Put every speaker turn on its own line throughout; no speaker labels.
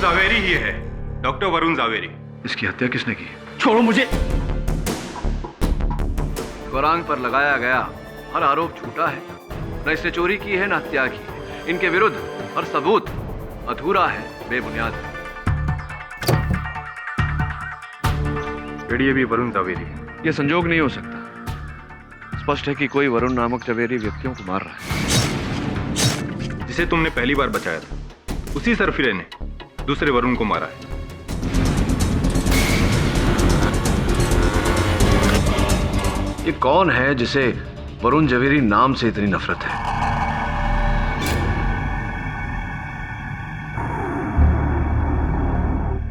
जावेरी ही है, डॉक्टर वरुण जावेरी।
इसकी हत्या किसने की?
छोड़ो मुझे।
गौरांग पर लगाया गया हर आरोप झूठा है। न इसने चोरी की है न हत्या की है। इनके विरुद्ध हर सबूत अधूरा है, बेबुनियाद है।
ये भी वरुण जावेरी।
यह संजोग नहीं हो सकता। स्पष्ट है कि कोई वरुण नामक जवेरी व्यक्तियों को मार रहा है।
जिसे तुमने पहली बार बचाया था, उसी सरफिरे ने दूसरे वरुण को मारा है।
ये कौन है जिसे वरुण जवेरी नाम से इतनी नफरत है?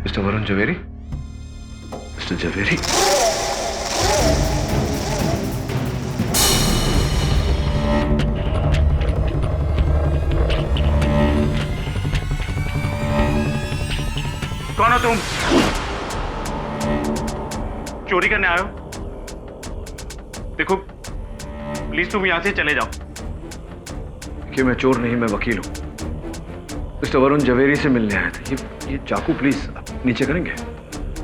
Mister Varun Javeri, mister Javeri.
कौन हो तुम? चोरी करने आए हो? देखो प्लीज तुम यहां से चले जाओ।
कि मैं चोर नहीं, मैं वकील हूं। मिस्टर वरुण जवेरी से मिलने आया था। ये चाकू प्लीज नीचे करेंगे?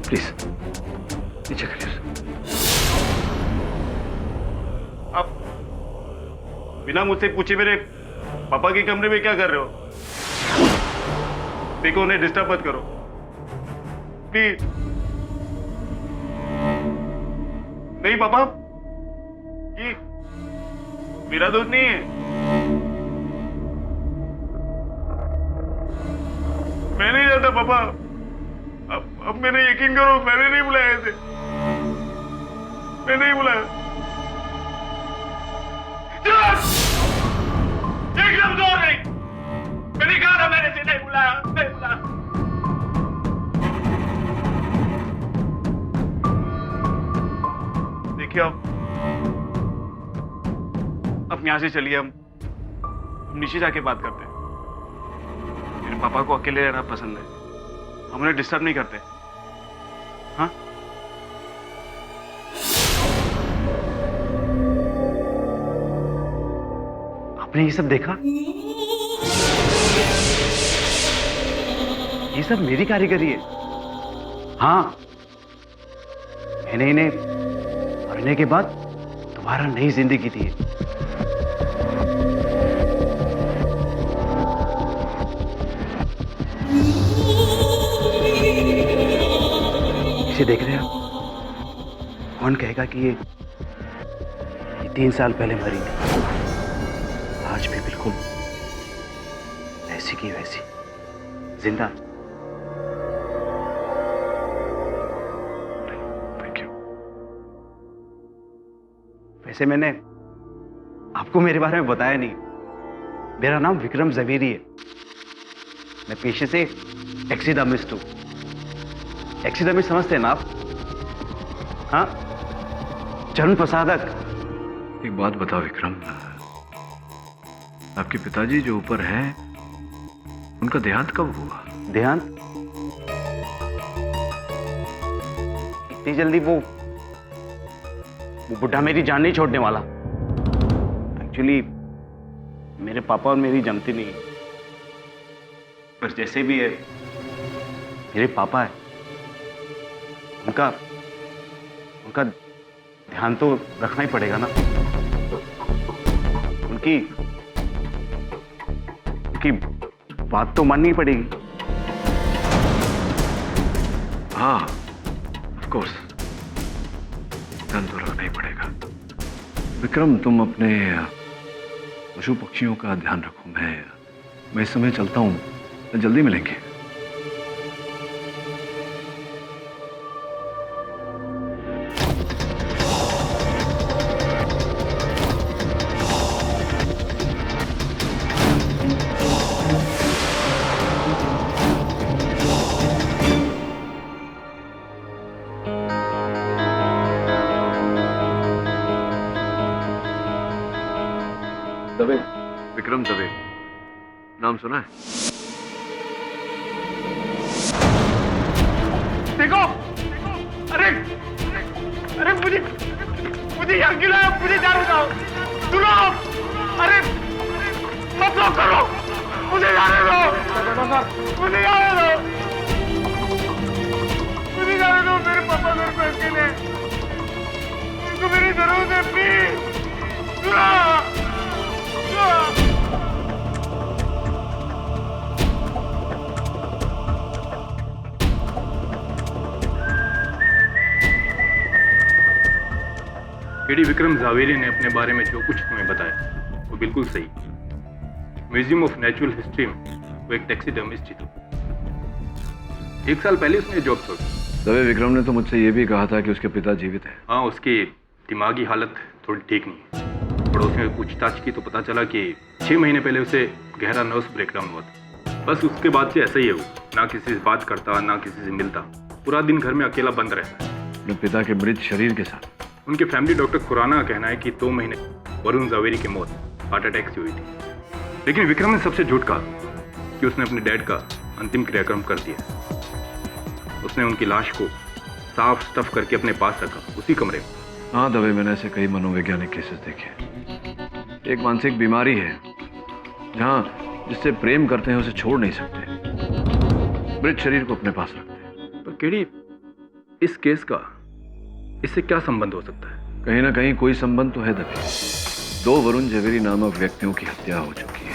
प्लीज नीचे करिए।
अब बिना मुझसे पूछे मेरे पापा के कमरे में क्या कर रहे हो? देखो उन्हें डिस्टर्ब मत करो प्लीज। नहीं पापा, ये मेरा दोस्त नहीं है। मैं नहीं जानता पापा। अब मैंने यकीन करो, मैंने नहीं बुलाया इसे। मैं नहीं बुलाया। एकदम जोर नहीं। मैंने कहा था मैंने इसे नहीं बुलाया, नहीं बुलाया। देखिए अब यहां से चलिए। हम नीचे जाके बात करते हैं। मेरे पापा को अकेले रहना पसंद है, हम उन्हें डिस्टर्ब नहीं करते। हाँ आपने ये सब देखा? ये सब मेरी कारीगरी है। हाँ मैंने इन्हें मरने के बाद दोबारा नई जिंदगी दी है। इसे देख रहे हैं आप? कौन कहेगा कि ये 3 साल पहले मरी थी? आज भी बिल्कुल वैसी की वैसी जिंदा।
Thank you.
वैसे मैंने आपको मेरे बारे में बताया नहीं। मेरा नाम विक्रम जवेरी है। मैं पेशे से टैक्सीडर्मिस्ट हूं। टैक्सीडर्मिस्ट समझते हैं ना आप? हाँ, चरण प्रसादक।
एक बात बताओ विक्रम, आपके पिताजी जो ऊपर हैं, उनका देहांत कब हुआ?
देहांत? इतनी जल्दी वो बुढ़ा मेरी जान नहीं छोड़ने वाला। एक्चुअली मेरे पापा और मेरी जमती नहीं। बस जैसे भी है, मेरे पापा है। उनका ध्यान तो रखना ही पड़ेगा ना। उनकी बात तो माननी पड़ेगी।
हाँ ऑफ कोर्स, ध्यान तो रखना ही पड़ेगा। विक्रम, तुम अपने पशु पक्षियों का ध्यान रखो। मैं इस समय चलता हूं, जल्दी मिलेंगे। दवे, विक्रम दवे नाम सुना है?
देखो, अरे मुझे यहाँ क्यों लाया? मुझे जाने दो। सुनो, अरे मत रोक करो, मुझे जाने दो, मुझे जाने दो।
एडी विक्रम जावेरी ने अपने बारे में जो कुछ तुम्हें बताया वो बिल्कुल सही। म्यूजियम ऑफ नेचुरल हिस्ट्री में वो एक टैक्सीडर्मिस्ट थी। 1 साल पहले उसने जॉब छोड़ी।
दवे विक्रम ने तो मुझसे ये भी कहा था कि उसके पिता जीवित हैं।
हाँ, उसकी दिमागी हालत थोड़ी ठीक नहीं है। पड़ोस में पूछताछ की तो पता चला कि 6 महीने पहले उसे गहरा नर्व्स ब्रेकडाउन हुआ था। बस उसके बाद से ऐसा ही है वो, ना किसी से बात करता ना किसी से मिलता, पूरा दिन घर में अकेला बंद रहता है
अपने पिता के मृत शरीर के साथ।
उनके फैमिली डॉक्टर खुराना का कहना है कि 2 महीने वरुण जावेरी की मौत हार्ट अटैक से हुई थी। लेकिन विक्रम ने सबसे झूठ कहा कि उसने अपने डैड का अंतिम क्रियाक्रम कर दिया। उसने उनकी लाश को साफ स्टफ करके अपने पास रखा, उसी कमरे में।
हाँ दवे, मैंने ऐसे कई मनोवैज्ञानिक केसेस देखे। एक मानसिक बीमारी है जहाँ जिससे प्रेम करते हैं उसे छोड़ नहीं सकते, मृत शरीर को अपने पास रखते हैं।
पर केडी, इस केस का इससे क्या संबंध हो सकता है?
कहीं ना कहीं कोई संबंध तो है दवे। 2 वरुण जवेरी नामक व्यक्तियों की हत्या हो चुकी है,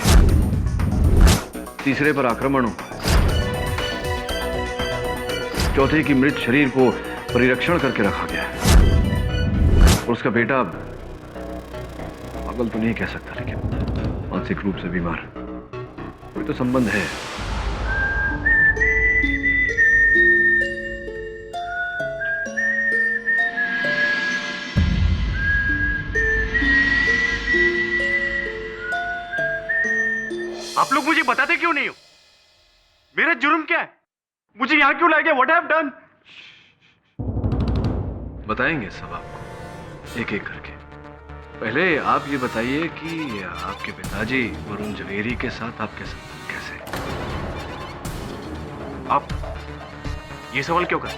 तीसरे पर आक्रमण हुआ है, चौथे की मृत शरीर को परिरक्षण करके रखा गया है। और उसका बेटा पागल तो नहीं कह सकता, लेकिन मानसिक रूप से बीमार। कोई तो संबंध है।
आप लोग मुझे बताते क्यों नहीं हो? मेरा जुर्म क्या है? मुझे यहां क्यों लाए गए? What have done?
बताएंगे सब आपको एक एक करके। पहले आप ये बताइए कि आपके पिताजी वरुण जवेरी के साथ आपके संबंध कैसे?
आप ये सवाल क्यों कर?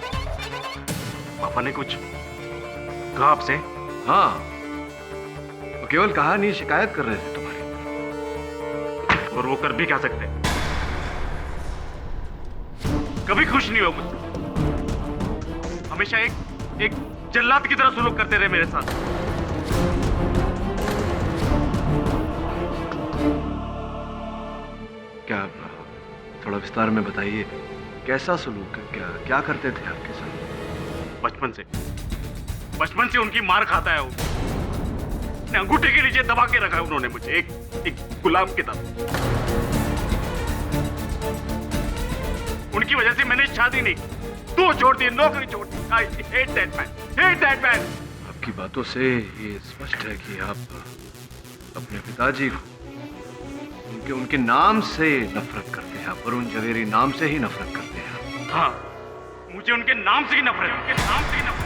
पापा ने कुछ कहा आपसे?
हाँ, वो केवल कहा नहीं, शिकायत कर रहे थे तुम्हारी।
और वो कर भी क्या सकते? कभी खुश नहीं हो मुझसे। हमेशा एक जल्लाद की तरह सुलूक करते रहे मेरे साथ।
क्या थोड़ा विस्तार में बताइए, कैसा सलूक? क्या करते थे आपके साथ?
बचपन से उनकी मार खाता है वो। अपने अंगूठे के नीचे दबा के रखा है उन्होंने मुझे, एक गुलाम की तरह। उनकी वजह से मैंने शादी नहीं की, 2 छोड़ दी, नौकरी छोड़ दी। I hate that man, hate that man।
आपकी बातों से ये स्पष्ट है कि आप अपने पिताजी को उनके नाम से नफरत करते हैं। आप वरुण जवेरी नाम से ही नफरत करते हैं।
हाँ, मुझे उनके नाम से ही नफरत है, उनके नाम से ही नफरत।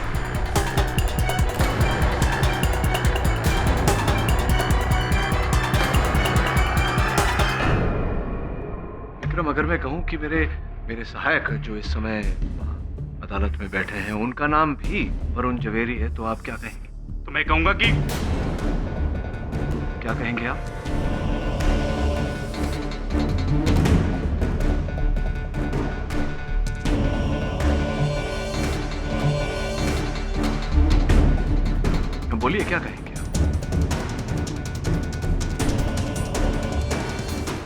विक्रम, अगर मैं कहूं कि मेरे सहायक जो इस समय अदालत में बैठे हैं उनका नाम भी वरुण जवेरी है, तो आप क्या कहेंगे?
तो मैं कहूंगा कि
क्या कहेंगे आप? बोलिए, क्या कहेंगे आप?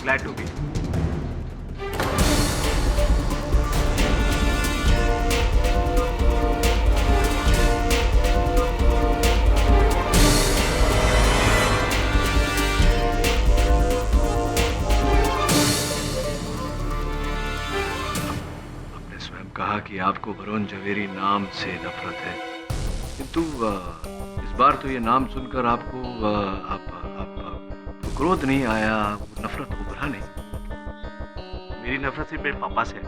Glad to be.
कहा कि आपको वरुण जवेरी नाम से नफरत है, किंतु इस बार तो ये नाम सुनकर आपको आपको क्रोध नहीं आया, नफरत उभरा नहीं?
मेरी नफरत सिर्फ मेरे पापा से है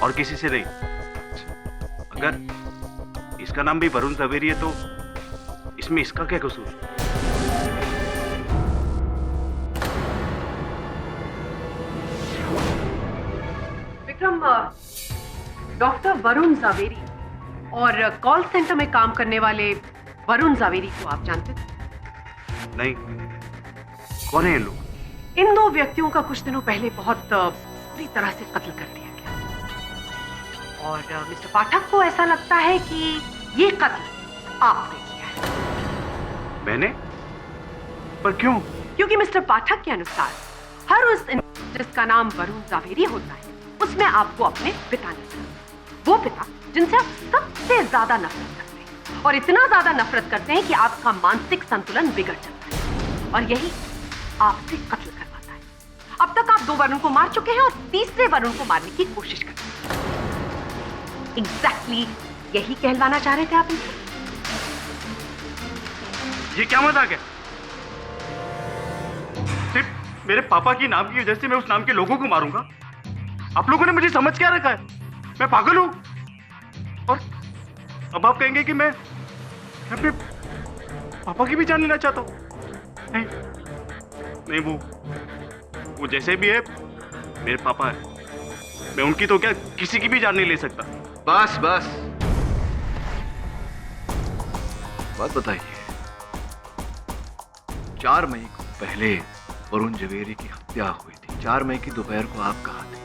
और किसी से नहीं। अगर इसका नाम भी वरुण जवेरी है तो इसमें इसका क्या कसूर?
विक्रम, डॉक्टर वरुण जावेरी और कॉल सेंटर में काम करने वाले वरुण जावेरी को आप जानते थे?
नहीं, कौन है ये लोग?
इन 2 व्यक्तियों का कुछ दिनों पहले बहुत बुरी तरह से कत्ल कर दिया गया और मिस्टर पाठक को ऐसा लगता है कि ये कत्ल आपने किया है।
मैंने? पर क्यों?
क्योंकि मिस्टर पाठक के अनुसार हर उस जिसका नाम वरुण जावेरी होता है उसमें आपको अपने पिता नजर, वो पिता जिनसे आप सबसे ज्यादा नफरत करते हैं। और इतना ज्यादा नफरत करते हैं कि आपका मानसिक संतुलन बिगड़ जाता है और यही आपसे कत्ल करवाता है। अब तक आप 2 वरुण को मार चुके हैं और तीसरे वरुण को मारने की कोशिश कर रहे हैं। एग्जैक्टली यही कहलवाना चाह रहे थे आप इनसे?
ये क्या मजाक है? सिर्फ मेरे पापा की नाम की वजह से मैं उस नाम के लोगों को मारूंगा? आप लोगों ने मुझे समझ क्या रखा है? मैं पागल हूं? और अब आप कहेंगे कि मैं अपने पापा की भी जान लेना चाहता हूं? नहीं नहीं, वो जैसे भी है मेरे पापा है। मैं उनकी तो क्या किसी की भी जान नहीं ले सकता।
बस बस, बात बताइए। 4 मई को पहले वरुण जवेरी की हत्या हुई थी। 4 मई की दोपहर को आप कहाँ थे?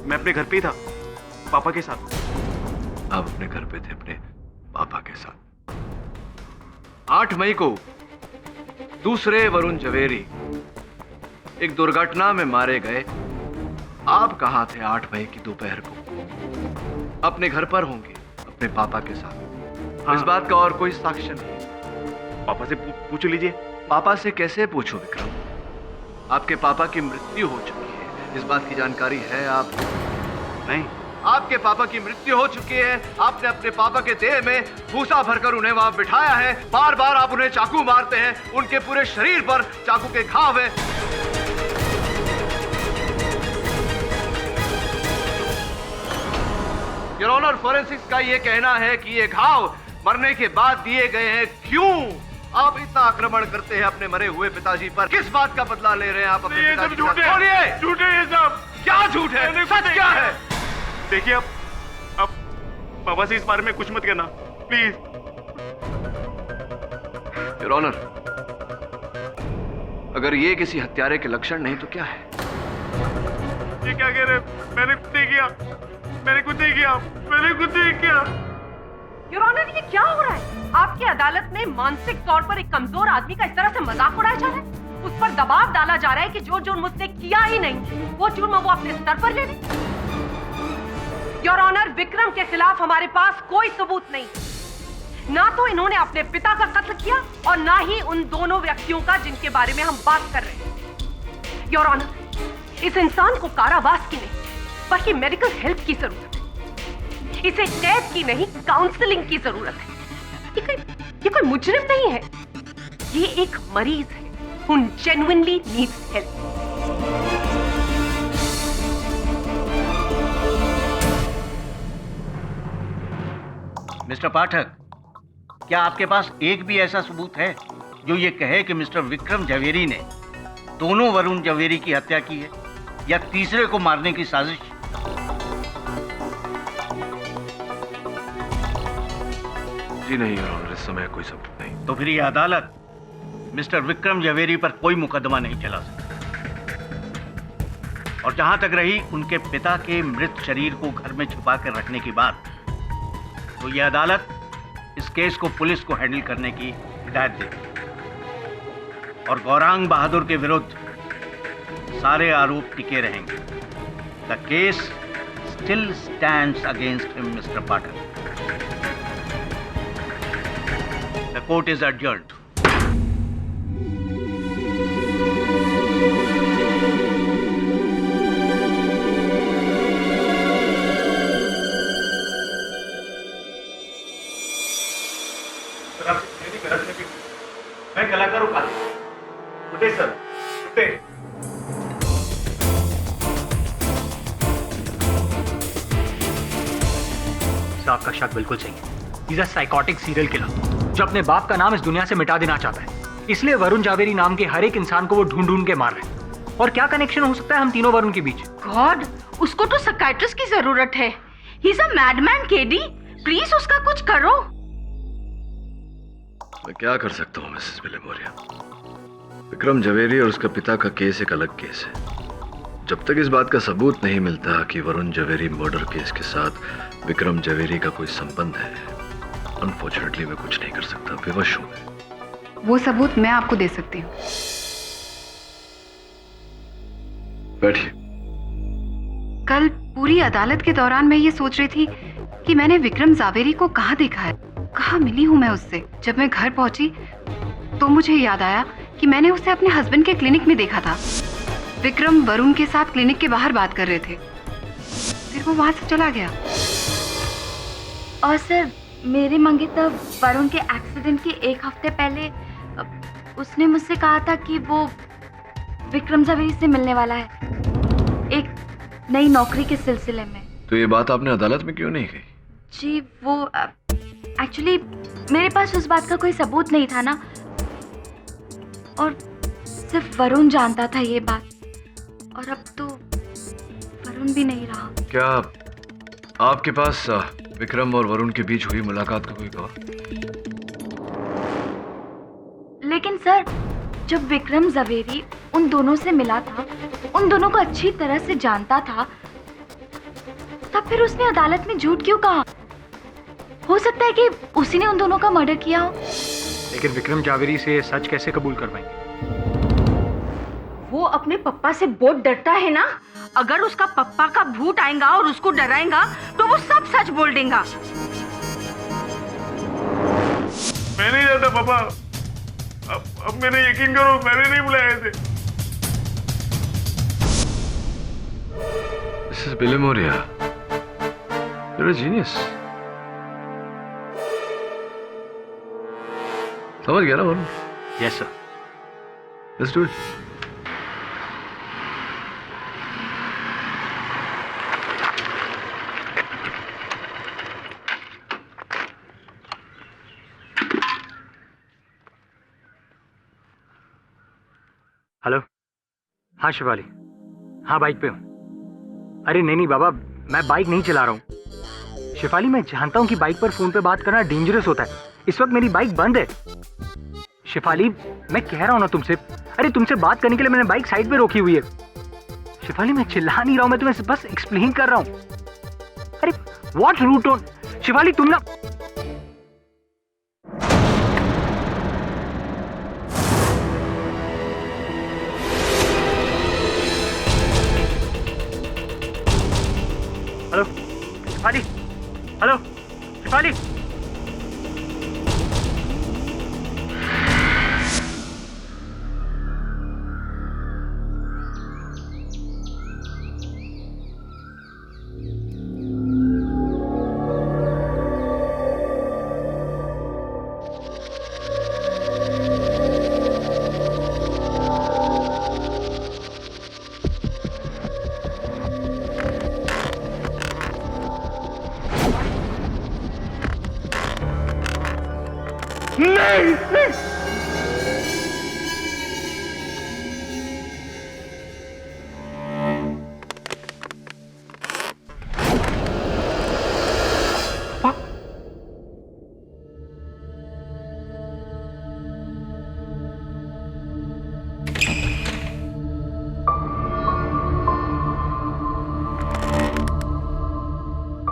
मैं अपने घर पे ही था, पापा के साथ।
आप अपने घर पे थे अपने पापा के साथ। 8 मई को दूसरे वरुण जवेरी एक दुर्घटना में मारे गए। आप कहां थे 8 मई की दोपहर को? अपने घर पर होंगे अपने पापा के साथ।
हाँ।
इस बात का और कोई साक्ष्य नहीं।
पापा से पूछ लीजिए।
पापा से कैसे पूछो विक्रम? आपके पापा की मृत्यु हो चुकी है, इस बात की जानकारी है आपको?
नहीं,
आपके पापा की मृत्यु हो चुकी है। आपने अपने पापा के देह में भूसा भरकर उन्हें वहां बिठाया है। बार बार आप उन्हें चाकू मारते हैं, उनके पूरे शरीर पर चाकू के घाव है। योर ऑनर, फोरेंसिक्स का यह कहना है कि ये घाव मरने के बाद दिए गए हैं। क्यों आप इतना आक्रमण करते हैं अपने मरे हुए पिताजी पर? किस बात का बदला ले रहे हैं आप अपने पिताजी के साथ? बोलिए,
झूठ है ये सब।
क्या झूठ है? सच क्या है?
देखिए, अब पापा से इस बारे में कुछ मत कहना प्लीज।
योर ऑनर, अगर ये किसी हत्यारे के लक्षण नहीं तो क्या है?
ये क्या कह रहे? मैंने कुछ नहीं किया, मैंने कुछ नहीं किया, मैंने कुछ नहीं किया।
योर ऑनर, ये क्या हो रहा है? आपकी अदालत में मानसिक तौर पर एक कमजोर आदमी का इस तरह से मजाक उड़ाया जा रहा है। उस पर दबाव डाला जा रहा है कि जो जुर्म उसने किया ही नहीं वो जुर्म वो अपने स्तर पर ले ले। योर ऑनर, विक्रम के खिलाफ हमारे पास कोई सबूत नहीं। ना तो इन्होंने अपने पिता का कत्ल किया और ना ही उन दोनों व्यक्तियों का जिनके बारे में हम बात कर रहे हैं। योर ऑनर, इस इंसान को कारावास की नहीं बल्कि मेडिकल हेल्प की जरूरत है। इसे कैद की नहीं काउंसलिंग की जरूरत है। ये कोई मुजरिम नहीं है, ये एक मरीज है who genuinely needs help.
Mister Pathak, क्या आपके पास एक भी ऐसा सबूत है जो ये कहे कि मिस्टर विक्रम जवेरी ने दोनों वरुण जवेरी की हत्या की है या तीसरे को मारने की साजिश?
जी नहीं योर ऑनर, इस समय कोई सबूत नहीं।
तो फिर ये अदालत मिस्टर विक्रम जवेरी पर कोई मुकदमा नहीं चला सकती। और जहां तक रही उनके पिता के मृत शरीर को घर में छुपा कर रखने की बात, तो यह अदालत इस केस को पुलिस को हैंडल करने की हिदायत देगी और गौरांग बहादुर के विरुद्ध सारे आरोप टिके रहेंगे। The case still stands against him, mister Pathak. The court is adjourned.
मैं कलाकार हूं। उठे सर, उठे।
आपका शक बिल्कुल सही है। He's a psychotic serial killer जो अपने बाप का नाम इस दुनिया से मिटा देना चाहता है। इसलिए वरुण जावेरी नाम के हर एक इंसान को वो ढूंढ ढूंढ के मार रहे हैं। और क्या कनेक्शन हो सकता है हम तीनों वरुण के बीच?
गॉड, उसको तो साइकियाट्रिस्ट की जरूरत है। He is a madman KD, please उसका कुछ करो।
मैं क्या कर सकता हूँ मिसेस विलेमोरिया? विक्रम जवेरी और उसका पिता का केस एक अलग केस है। जब तक इस बात का सबूत नहीं मिलता कि वरुण जवेरी मर्डर केस के साथ विक्रम जवेरी का कोई संबंध है, अनफॉर्चुनेटली मैं कुछ नहीं कर सकता। विवश हूं मैं।
वो सबूत मैं आपको दे सकती हूँ।
बैठिए।
कल पूरी अदालत के दौरान मैं ये सोच रही थी कि मैंने विक्रम जावेरी को कहाँ देखा है, कहाँ मिली हूँ मैं उससे। जब मैं घर पहुंची तो मुझे याद आया कि मैंने उसे अपने हस्बैंड के क्लिनिक में देखा था। विक्रम वरुण के साथ क्लिनिक के बाहर बात कर रहे थे, फिर वो वहां से चला गया।
और सर, मेरे मंगेतर वरुण के एक्सीडेंट के एक हफ्ते पहले उसने मुझसे कहा था कि वो विक्रम जावेरी से मिलने वाला है एक नई नौकरी के सिलसिले में।
तो ये बात आपने अदालत में क्यों नहीं कही? जी
वो एक्चुअली मेरे पास उस बात का कोई सबूत नहीं था ना, और सिर्फ वरुण जानता था ये बात, और अब तो वरुण भी नहीं रहा।
क्या आपके पास विक्रम और वरुण के बीच हुई मुलाकात का कोई गवाह?
लेकिन सर, जब विक्रम जावेरी उन दोनों से मिला था, उन दोनों को अच्छी तरह से जानता था, तब फिर उसने अदालत में झूठ क्यों कहा? हो सकता है कि उसी ने उन दोनों का मर्डर किया हो।
लेकिन विक्रम जावेरी से ये सच कैसे कबूल करवाएंगे?
वो अपने पप्पा से बहुत डरता है ना। अगर उसका पप्पा का भूत आएगा और उसको डराएगा तो वो सब सच बोल देगा।
मैं नहीं जानता पापा, अब मैंने यकीन करो, मैंने नहीं बुलाया थे।
This is Billy Moria. You're a genius. समझ गया ना Varun?
Yes sir.
Let's do it.
Hello, हाँ शिवाली, हाँ बाइक पे हूँ। अरे नहीं बाबा, मैं बाइक नहीं चला रहा हूँ। शिफाली, मैं जानता हूँ कि बाइक पर फोन पे बात करना डेंजरस होता है। इस वक्त मेरी बाइक बंद है। शिफाली, मैं कह रहा हूँ ना तुमसे, अरे तुमसे बात करने के लिए मैंने बाइक साइड पे रोकी हुई है। शिफाली, मैं चिल्ला नहीं रहा हूँ, मैं तुम्हें बस एक्सप्लेन कर रहा हूँ। अरे व्हाट रूड टोन। शिफाली तुम ना, हेलो शिफाली, हेलो शिफाली।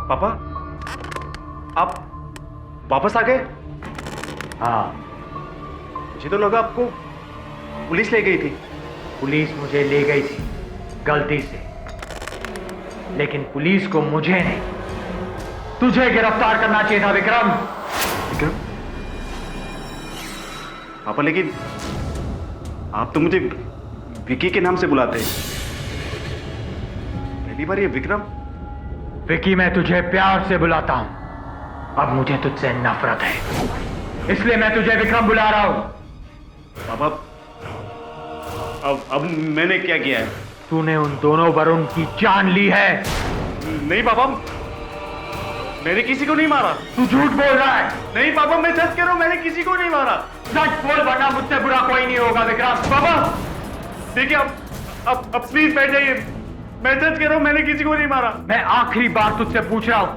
पापा, आप वापस आ गए?
हाँ,
मुझे तो लगा आपको पुलिस ले गई थी।
पुलिस मुझे ले गई थी गलती से, लेकिन पुलिस को मुझे नहीं, तुझे गिरफ्तार करना चाहिए था विक्रम।
विक्रम? पापा, लेकिन आप तो मुझे विकी के नाम से बुलाते हैं। पहली बार ये विक्रम।
विकी, मैं तुझे प्यार से बुलाता हूं। अब मुझे तुझसे नफरत है, इसलिए मैं तुझे विक्रम बुला रहा हूं।
पापा, अब मैंने क्या किया है?
तूने उन दोनों वरुण की जान ली है।
नहीं पापा, मैंने किसी को नहीं मारा।
तू झूठ बोल रहा है।
नहीं पापा, मैं सच कह रहा हूं, मैंने किसी को नहीं मारा।
सच बोल, वरना मुझसे बुरा कोई नहीं होगा विक्रम।
पापा देखिए, अब प्लीज बैठ जाइए। मैं सच कह रहा हूं, मैंने किसी को नहीं मारा।
मैं आखिरी बार तुझसे पूछ रहा हूं,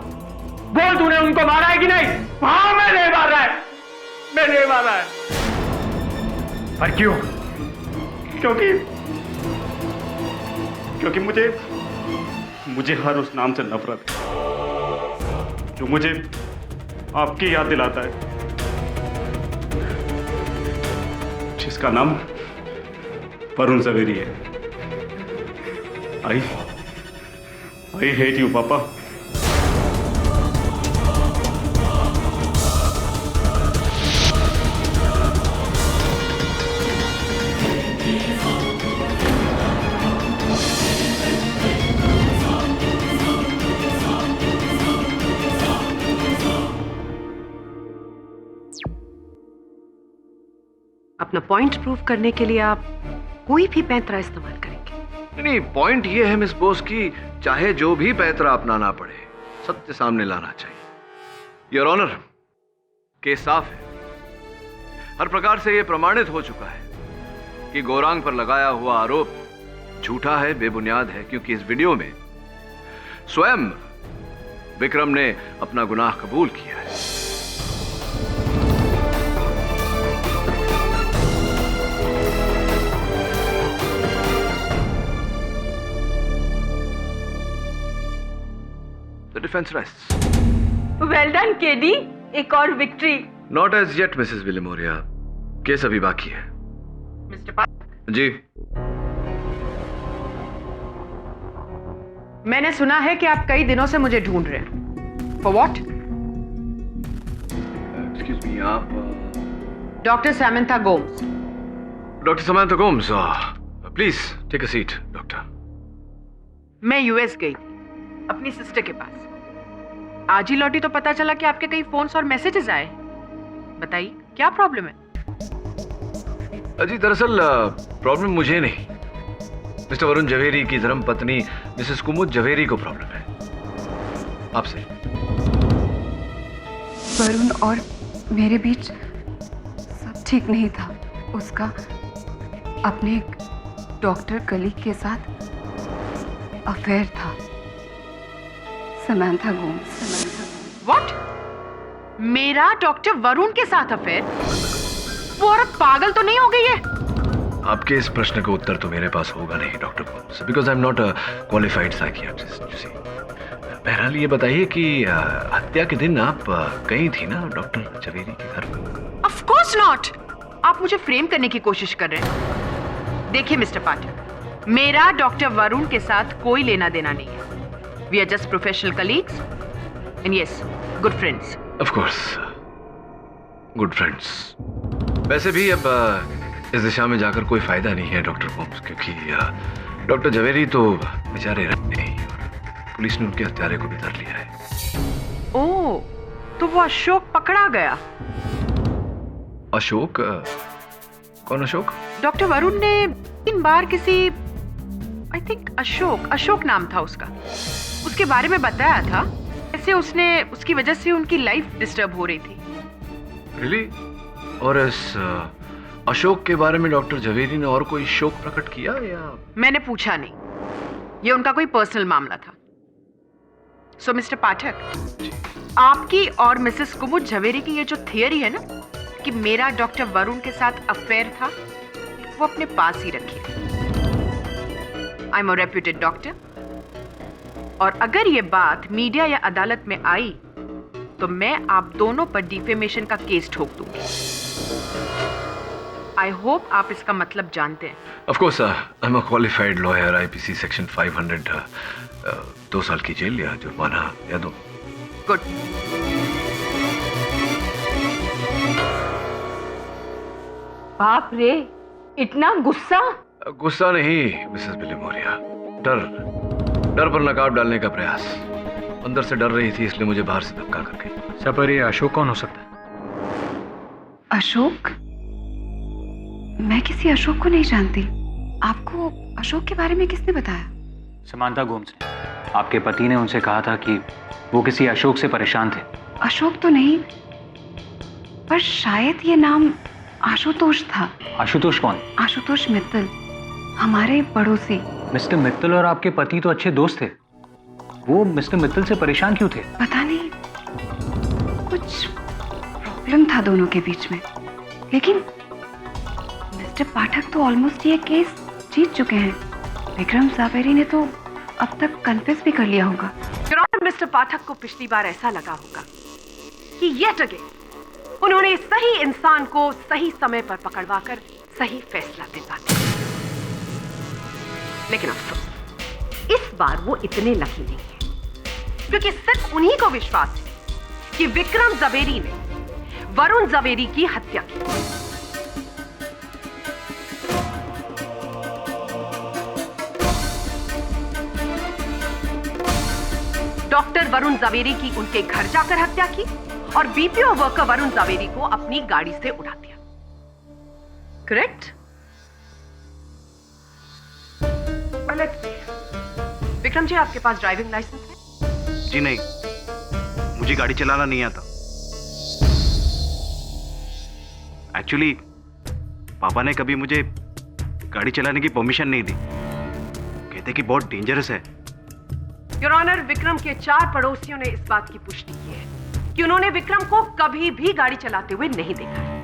बोल तूने उनको मारा है कि नहीं?
हाँ, मैंने मारा है, मैंने मारा है।
पर क्यों?
क्योंकि मुझे हर उस नाम से नफरत है जो मुझे आपकी याद दिलाता है, जिसका नाम वरुण जावेरी है।
I hate you, Papa.
अपना पॉइंट प्रूव करने के लिए आप कोई भी पैंतरा इस्तेमाल करेंगे?
नहीं, पॉइंट ये है मिस बोस की चाहे जो भी पैंतरा अपनाना पड़े, सत्य सामने लाना चाहिए। योर ऑनर, केस साफ है। हर प्रकार से यह प्रमाणित हो चुका है कि गौरांग पर लगाया हुआ आरोप झूठा है, बेबुनियाद है, क्योंकि इस वीडियो में स्वयं विक्रम ने अपना गुनाह कबूल किया है। The defense rests.
Well done KD, एक और victory.
Not as yet, Mrs Vilimoria. Case अभी बाकी है।
मिस्टर पाठक,
जी,
मैंने सुना है कि आप कई दिनों से मुझे ढूंढ रहे हैं। For what?
एक्सक्यूज मी, आप
doctor Samantha Gomes.
Doctor Samantha Gomes, please take a seat. Doctor,
मैं यूएस गई थी अपनी सिस्टर के पास। आज ही लौटी तो पता चला कि आपके कई फोन्स और मैसेजेस आए। बताइए क्या प्रॉब्लम है?
जी दरअसल प्रॉब्लम मुझे नहीं, मिस्टर वरुण जवेरी की धर्म पत्नी मिसेस कुमुद जवेरी को प्रॉब्लम है। आपसे।
वरुण और मेरे बीच सब ठीक नहीं था। उसका अपने एक डॉक्टर कलीग के साथ अफेयर था। समांथा गोम्स।
व्हाट? मेरा डॉक्टर वरुण के साथ अफेयर? वो औरत पागल तो नहीं हो गई है?
आपके इस प्रश्न का उत्तर तो मेरे पास होगा नहीं doctor Gomes, because I am not a qualified psychiatrist. You see, बहरहाल ये बताइए कि हत्या के दिन आप गई थी ना डॉक्टर जवेरी के घर पर?
Of course not. आप मुझे फ्रेम करने की कोशिश कर रहे हैं। देखिए मिस्टर पाठक, मेरा डॉक्टर वरुण के साथ कोई लेना देना नहीं है। We are just professional colleagues and yes, good friends.
Of course, good friends. वैसे भी अब इस दिशा में जाकर कोई फायदा नहीं है डॉक्टर गोम्स, क्योंकि डॉक्टर जवेरी तो बेचारे रहते नहीं और पुलिस ने उनके हत्यारे को भी धर लिया है।
ओह, तो वो अशोक पकड़ा गया?
अशोक? कौन अशोक?
डॉक्टर वरुण ने 3 बार किसी, आई थिंक अशोक नाम था उसका, उसके बारे में बताया था। ऐसे उसकी वजह से उनकी लाइफ डिस्टर्ब हो रही थी।
रियली? और इस अशोक के बारे में डॉक्टर जवेरी ने और कोई शोक प्रकट किया या?
मैंने पूछा नहीं, ये उनका कोई पर्सनल मामला था। सो मिस्टर पाठक, आपकी और मिसेस कुमुद झवेरी की ये जो थियरी है ना कि मेरा डॉक्टर वरुण के साथ अफेयर था, वो अपने पास ही रखिए। I am a reputed doctor, और अगर ये बात मीडिया या अदालत में आई तो मैं आप दोनों पर डिफेमेशन का केस ठोक दूंगी। आई होप आप इसका मतलब जानते हैं।
Of course, I am a qualified lawyer. IPC section 500, 2 साल की जेल या जुर्माना या दो।
गुड।
बाप रे, इतना गुस्सा?
गुस्सा नहीं मिसेस विलिमोरिया, डर पर नकाब डालने का प्रयास। अंदर से डर रही थी, इसलिए मुझे बाहर से धक्का कर गई।
सर, पर ये अशोक कौन हो सकता है?
अशोक? मैं किसी अशोक को नहीं जानती। आपको अशोक के बारे में किसने बताया?
समांथा गोम्स ने। आपके पति ने उनसे कहा था कि वो किसी अशोक से परेशान थे।
अशोक तो नहीं, पर शायद ये नाम आशुतोष था।
आशुतोष कौन?
आशुतोष मित्तल, हमारे पड़ोसी।
मिस्टर मित्तल और आपके पति तो अच्छे दोस्त थे, वो मिस्टर मित्तल से परेशान क्यों थे?
पता नहीं, कुछ प्रॉब्लम था दोनों के बीच में। लेकिन मिस्टर पाठक तो ऑलमोस्ट ये केस जीत चुके हैं। विक्रम जावेरी ने तो अब तक कन्फेस भी कर लिया होगा।
मिस्टर पाठक को पिछली बार ऐसा लगा होगा कि येट अगेन उन्होंने सही इंसान को सही समय पर पकड़वाकर सही फैसला दिलवा दिया। लेकिन अफसोस, इस बार वो इतने लकी नहीं है, क्योंकि सिर्फ उन्हीं को विश्वास है कि विक्रम जवेरी ने वरुण जवेरी की हत्या की। डॉक्टर वरुण जवेरी की उनके घर जाकर हत्या की और बीपीओ वर्कर वरुण जवेरी को अपनी गाड़ी से उड़ा दिया। करेक्ट? विक्रम जी, आपके पास ड्राइविंग लाइसेंस है?
जी नहीं, मुझे गाड़ी चलाना नहीं आता। एक्चुअली पापा ने कभी मुझे गाड़ी चलाने की परमिशन नहीं दी, कहते कि बहुत डेंजरस है।
योर ऑनर, विक्रम के 4 पड़ोसियों ने इस बात की पुष्टि की है कि उन्होंने विक्रम को कभी भी गाड़ी चलाते हुए नहीं देखा है।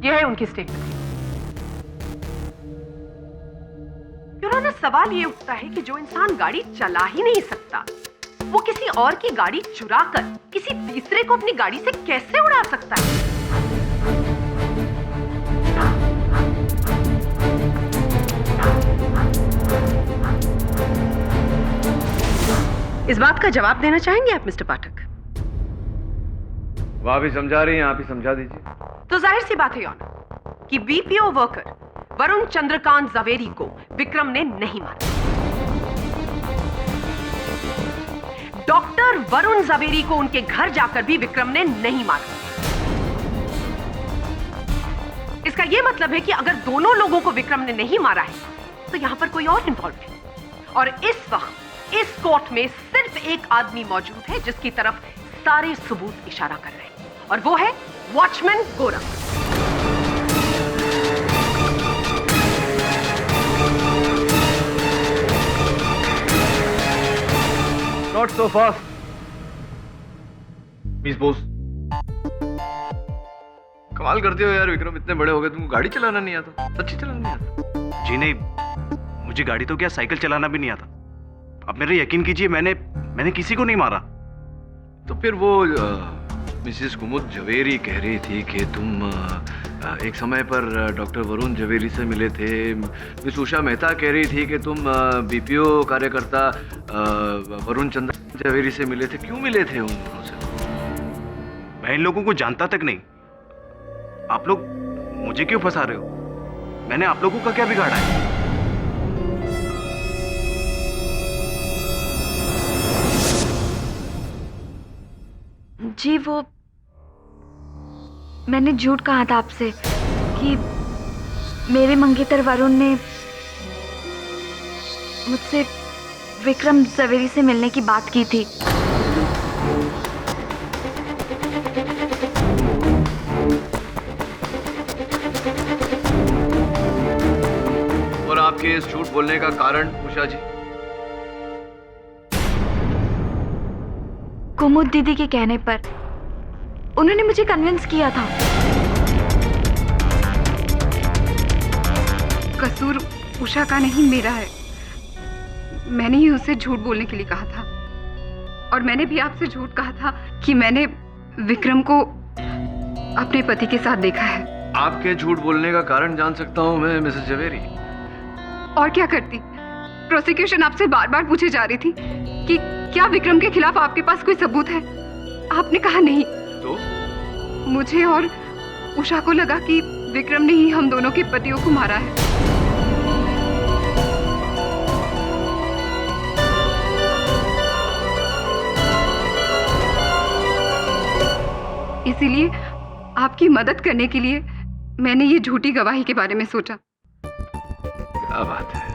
यह है उनकी स्टेटमेंट। योर ऑनर, सवाल यह उठता है कि जो इंसान गाड़ी चला ही नहीं सकता, वो किसी और की गाड़ी चुराकर किसी तीसरे को अपनी गाड़ी से कैसे उड़ा सकता है? इस बात का जवाब देना चाहेंगे आप मिस्टर पाठक?
वह भी समझा रही हैं, आप ही समझा दीजिए।
तो जाहिर सी बात है योर ऑनर कि बीपीओ वर्कर वरुण चंद्रकांत जवेरी को विक्रम ने नहीं मारा। डॉक्टर वरुण जवेरी को उनके घर जाकर भी विक्रम ने नहीं मारा। इसका यह मतलब है कि अगर दोनों लोगों को विक्रम ने नहीं मारा है, तो यहां पर कोई और इन्वॉल्व है। और इस वक्त इस कोर्ट में सिर्फ एक आदमी मौजूद है जिसकी तरफ सारे सबूत इशारा कर रहे हैं, और वो है watchman Gorakh.
Not so fast miss Bose. कमाल करते हो यार विक्रम, इतने बड़े हो गए तुमको गाड़ी चलाना नहीं आता? सच्ची चलाना नहीं आता?
जी नहीं, मुझे गाड़ी तो क्या साइकिल चलाना भी नहीं आता। आप मेरे यकीन कीजिए, मैंने किसी को नहीं मारा।
तो फिर वो मिसेस कुमुद जवेरी कह रही थी कि तुम एक समय पर डॉक्टर वरुण जवेरी से मिले थे। मिस उषा मेहता कह रही थी कि तुम बीपीओ कार्यकर्ता वरुण चंद्र जवेरी से मिले थे। क्यों मिले थे उन दोनों से?
मैं इन लोगों को जानता तक नहीं। आप लोग मुझे क्यों फंसा रहे हो? मैंने आप लोगों का क्या बिगाड़ा है?
जी वो मैंने झूठ कहा था आपसे कि मेरे मंगेतर वरुण ने मुझसे विक्रम जवेरी से मिलने की बात की थी।
और आपके इस झूठ बोलने का कारण उषा जी?
कुमुद दीदी के कहने पर उन्होंने मुझे कन्विंस किया था।
कसूर उषा का नहीं, मेरा है। मैंने ही उसे झूठ बोलने के लिए कहा था, और मैंने भी आपसे झूठ कहा था कि मैंने विक्रम को अपने पति के साथ देखा है।
आपके झूठ बोलने का कारण जान सकता हूं मैं मिसेस जवेरी?
और क्या करती? प्रोसिक्यूशन आपसे बार बार पूछे जा रही थी कि क्या विक्रम के खिलाफ आपके पास कोई सबूत है? आपने कहा नहीं।
तो
मुझे और उषा को लगा कि विक्रम ने ही हम दोनों के पतियों को मारा है। इसीलिए आपकी मदद करने के लिए मैंने ये झूठी गवाही के बारे में सोचा।
क्या बात है,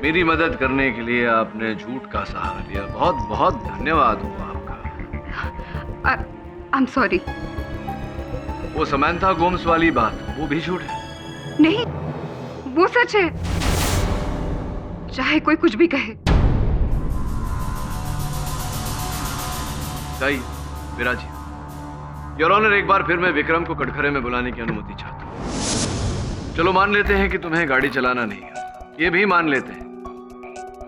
मेरी मदद करने के लिए आपने झूठ का सहारा लिया। बहुत बहुत धन्यवाद हुआ आपका।
I am sorry.
वो समंथा गोम्स वाली बात, वो भी झूठ है?
नहीं, वो सच है, चाहे कोई कुछ भी कहे।
विराजी, योर ऑनर, एक बार फिर मैं विक्रम को कटघरे में बुलाने की अनुमति चाहता हूं। चलो मान लेते हैं कि तुम्हें गाड़ी चलाना नहीं आता, ये भी मान लेते हैं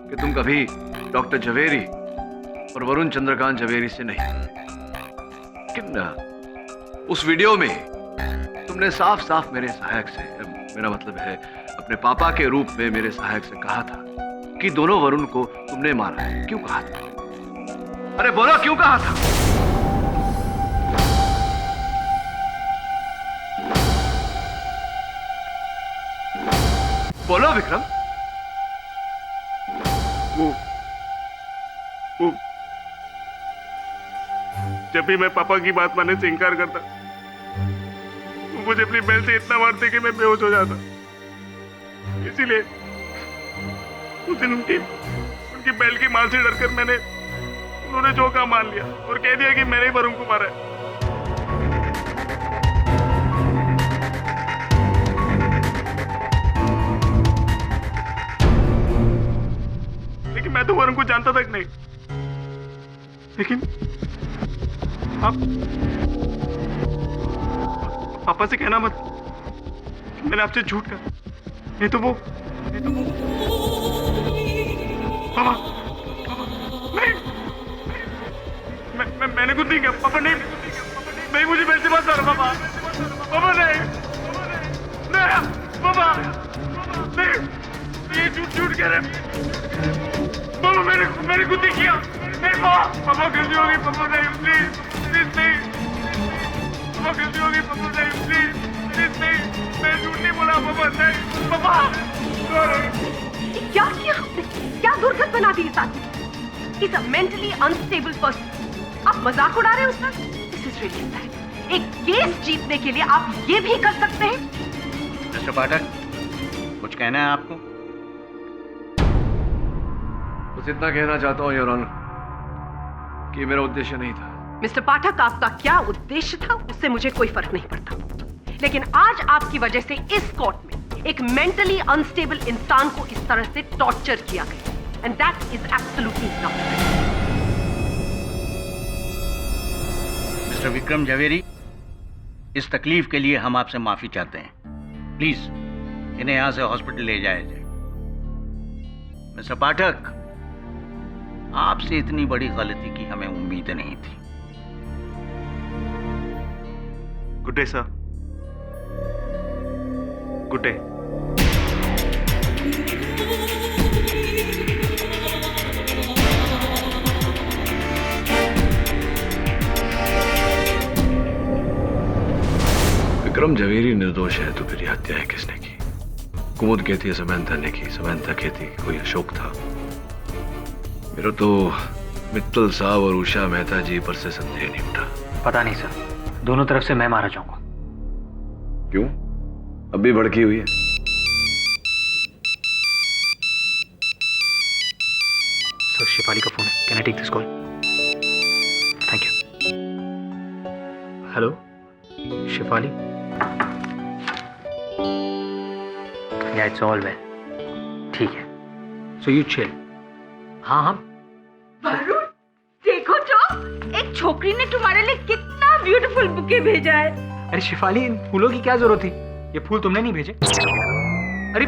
कि तुम कभी डॉक्टर जवेरी और वरुण चंद्रकांत जवेरी से नहीं। लेकिन उस वीडियो में तुमने साफ साफ मेरे सहायक से, मेरा मतलब है अपने पापा के रूप में मेरे सहायक से कहा था कि दोनों वरुण को तुमने मारा है। क्यों कहा था? अरे बोलो, क्यों कहा था? बोलो विक्रम।
वो जब भी मैं पापा की बात मानने से इनकार करता, वो मुझे अपनी बेल से इतना मारते कि मैं बेहोश हो जाता। इसीलिए उस दिन उनकी बेल की मार से डरकर उन्होंने जो कहा मान लिया और कह दिया कि मैंने ही वरुण को मारा है। लेकिन मैं तो वरुण को जानता तक नहीं। लेकिन आप पापा से कहना मत कि मैंने आपसे झूठ कहा, नहीं तो वो पापा नहीं, मैंने कुछ नहीं किया पापा। नहीं मुझे बेल से बात कर पापा। पापा नहीं पापा नहीं, ये झूठ कह रहे पापा। मैंने कुछ नहीं किया। नहीं पापा गलती हो गई पापा। नहीं प्लीज नहीं पापा, गलती हो गई पापा। नहीं प्लीज नहीं, मैं झूठ नहीं बोला पापा। नहीं पापा।
क्या किया आपने? क्या दुर्गत बना दी इस आदमी? He's a mentally unstable person. आप मजाक उड़ा रहे हो उसका? This is really sad. एक केस जीतने के लिए आप ये भी कर सकते हैं?
मिस्टर पाठक, कुछ कहना है आपको?
बस इतना कहना चाहता हूँ योर ऑनर कि मेरा उद्देश्य नहीं था।
मिस्टर पाठक, आपका क्या उद्देश्य था उससे मुझे कोई फर्क नहीं पड़ता, लेकिन आज आपकी वजह से इस कोर्ट में एक मेंटली अनस्टेबल इंसान को इस तरह से टॉर्चर किया गया, and that is absolutely not right.
Mister Vikram Javeri, इस तकलीफ के लिए हम आपसे माफी चाहते हैं। प्लीज इन्हें यहां से हॉस्पिटल ले जाया जाए। मिस्टर पाठक, आपसे इतनी बड़ी गलती की हमें उम्मीद नहीं थी।
Good day sir. Good day.
Vikram Javeri निर्दोष है तो फिर ये हत्याएं किसने की? कुमुद कहती है समंथा ने की, समंथा कहती कोई अशोक था। मेरा तो मित्तल साहब और उषा मेहता जी पर से संदेह नहीं उठा।
पता नहीं सर, दोनों तरफ से मैं मारा जाऊंगा।
क्यों? अब भी भड़की हुई है?
सर, शिफाली का फोन है। Can I take this call? Thank you. Hello Shifali. Yeah it's all well. ठीक है, सो यू चिल। हाँ हाँ।
वरुण, देखो तो एक छोकरी ने तुम्हारे लिए कितना ब्यूटीफुल बुके भेजा है।
अरे शिफाली, इन फूलों की क्या जरूरत थी? ये फूल तुमने नहीं भेजे। अरे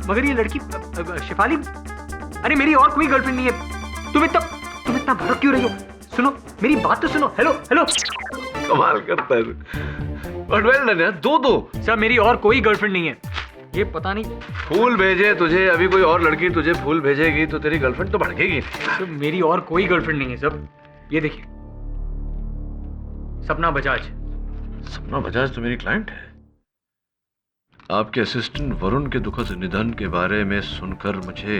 मगर ये लड़की शिफाली, अरे मेरी और कोई गर्लफ्रेंड नहीं है। तुम इतना भड़क क्यों रही हो? सुनो मेरी बात तो सुनो। Hello hello.
कमाल करता है। बट वेल डन यार, दो।
सर, मेरी और कोई गर्लफ्रेंड नहीं है। ये पता नहीं
फूल भेजे तुझे, अभी कोई और लड़की तुझे फूल भेजेगी तो तेरी गर्लफ्रेंड तो भड़केगी।
सर, मेरी और कोई गर्लफ्रेंड नहीं है सब। ये देखिए, सपना बजाज।
सपना बजाज तो मेरी क्लाइंट है। आपके असिस्टेंट वरुण के दुखद निधन के बारे में सुनकर मुझे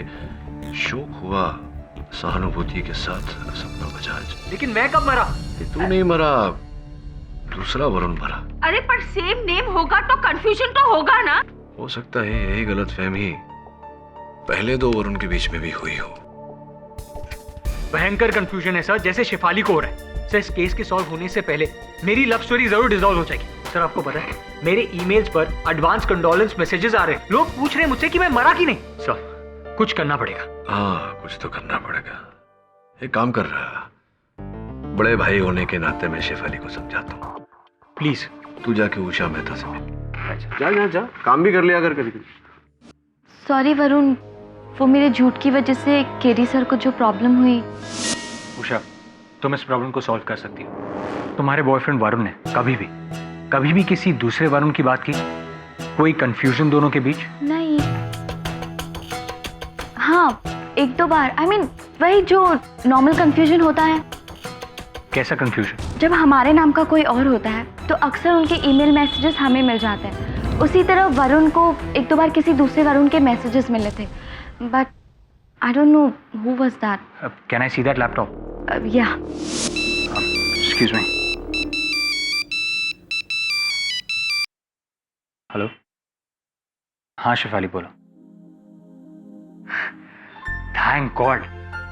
शोक हुआ, सहानुभूति के साथ सपना बजाज।
लेकिन मैं कब मरा?
तू नहीं मरा, दूसरा वरुण मरा।
अरे पर सेम नेम होगा तो कंफ्यूजन तो होगा ना।
हो सकता है यही गलतफहमी पहले दो वरुण के बीच में भी हुई हो।
भयंकर कंफ्यूजन है सर, जैसे शिफाली को हो रहा है। सर, इस केस के सॉल्व होने से पहले मेरी लव स्टोरी जरूर डिसॉल्व हो जाएगी। सर, आपको पता है मेरे ईमेल्स पर एडवांस कंडोलेंस मैसेजेस आ रहे हैं। लोग पूछ रहे हैं मुझसे कि मैं मरा कि नहीं। सर, कुछ करना पड़ेगा।
हाँ, कुछ तो करना पड़ेगा। एक काम कर रहा, बड़े भाई होने के नाते मैं शेफाली को समझाता हूँ।
प्लीज
तू जाके उषा मेहता से मिल। जा, काम भी कर लिया कर कभी।
सॉरी वरुण, वो मेरे झूठ की वजह से केरी सर को जो प्रॉब्लम हुई।
उषा, तुम इस प्रॉब्लम को सॉल्व कर सकती हो। तुम्हारे बॉयफ्रेंड वरुण ने कभी भी कभी भी किसी दूसरे वरुण की बात की? कोई कंफ्यूजन दोनों के बीच?
नहीं। हाँ, एक दो बार। I mean, वही जो नॉर्मल कंफ्यूजन होता है।
कैसा कंफ्यूजन?
जब हमारे नाम का कोई और होता है तो अक्सर उनके ईमेल मैसेजेस हमें मिल जाते हैं। उसी तरह वरुण को एक दो बार किसी दूसरे वरुण के मैसेजेस मिले थे, but I don't know who was that.
Can I see that laptop?
Yeah.
Excuse me. Hello. हाँ शिफाली, बोलो। थैंक गॉड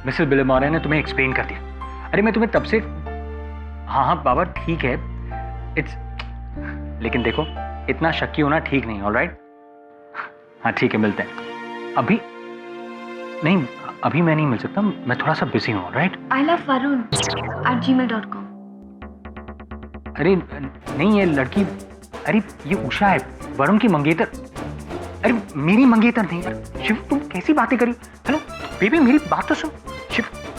मिसेस बिलेमोरे ने तुम्हें एक्सप्लेन कर दिया। अरे मैं तुम्हें तब से, हाँ हाँ बाबा ठीक है, इट्स, लेकिन देखो इतना शक्की होना ठीक नहीं। ऑलराइट, हाँ ठीक है, मिलते हैं। अभी नहीं, अभी मैं नहीं मिल सकता, मैं थोड़ा सा बिजी हूँ। ऑलराइट।
ilovevarun@gmail.com।
अरे नहीं, ये लड़की, अरे ये उषा है, वरुण की मंगेतर। अरे मेरी मंगेतर नहीं यार। शिव तुम कैसी बातें करी? हेलो बेबी, मेरी बात तो सुन।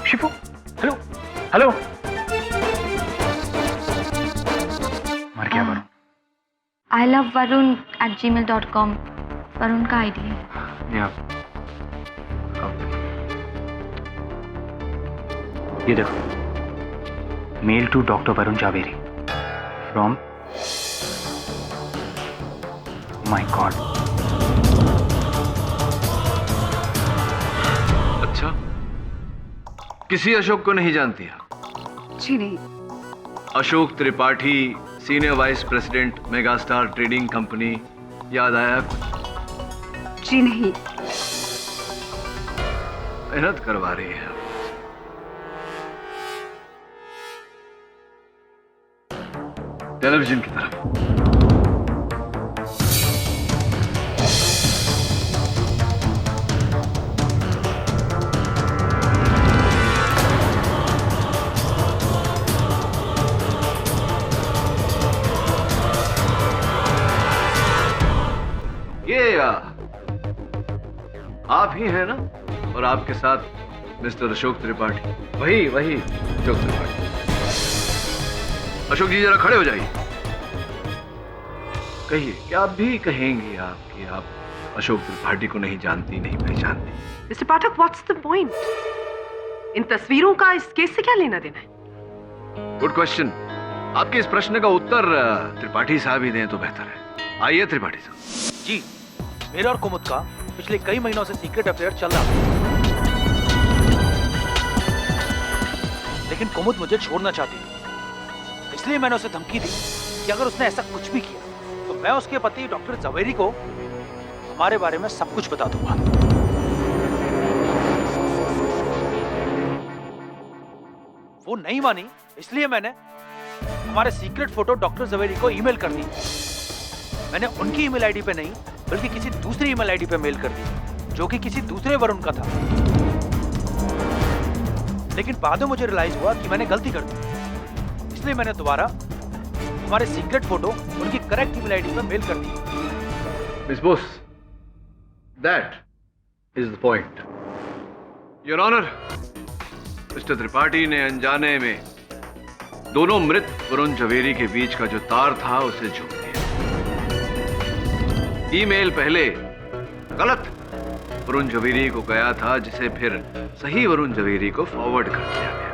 Shiv hello hello. मर गया वरुण।
ilovevarun@gmail.com वरुण का आईडी है।
ये देखो, mail to doctor Varun Javeri from, my God.
अच्छा, किसी अशोक को नहीं जानती आप?
जी नहीं।
Ashok Tripathi, senior vice president, Megastar trading company, याद आया कुछ?
जी नहीं।
मेहनत करवा रही है। टेलीविजन की तरफ। ये आप ही हैं ना? और आपके साथ मिस्टर अशोक त्रिपाठी? वही अशोक त्रिपाठी। अशोक जी जरा खड़े हो जाइए। कहिए, क्या आप भी कहेंगी आप कि आप अशोक त्रिपाठी को नहीं जानती, नहीं पहचानती?
Mister Pathak, what's the point? इन तस्वीरों का इस केस से क्या लेना देना है?
Good question. आपके इस प्रश्न का उत्तर त्रिपाठी साहब ही दें तो बेहतर है। आइए त्रिपाठी साहब।
जी, मेरा और कुमुद का पिछले कई महीनों से सीक्रेट अफेयर चल रहा है, लेकिन कुमुद मुझे छोड़ना चाहती थी। इसलिए मैंने उसे धमकी दी कि अगर उसने ऐसा कुछ भी किया तो मैं उसके पति डॉक्टर जवेरी को हमारे बारे में सब कुछ बता दूंगा। वो नहीं मानी, इसलिए मैंने हमारे सीक्रेट फोटो डॉक्टर जवेरी को ईमेल कर दी। मैंने उनकी ईमेल आईडी पे नहीं बल्कि किसी दूसरी ईमेल आईडी पे मेल कर दी, जो कि किसी दूसरे वरुण का था। लेकिन बाद में मुझे रियलाइज हुआ कि मैंने गलती कर दी, इसलिए मैंने दोबारा हमारे सीक्रेट फोटो उनकी करेक्ट ईमेल आईडी पे मेल कर दी।
Miss Bose, that is the point. Your honour, mister Tripathi ने अनजाने में दोनों मृत वरुण जवेरी के बीच का जो तार था उसे जोड़ दिया। ईमेल पहले गलत वरुण जवेरी को गया था, जिसे फिर सही वरुण जवेरी को फॉरवर्ड कर दिया गया।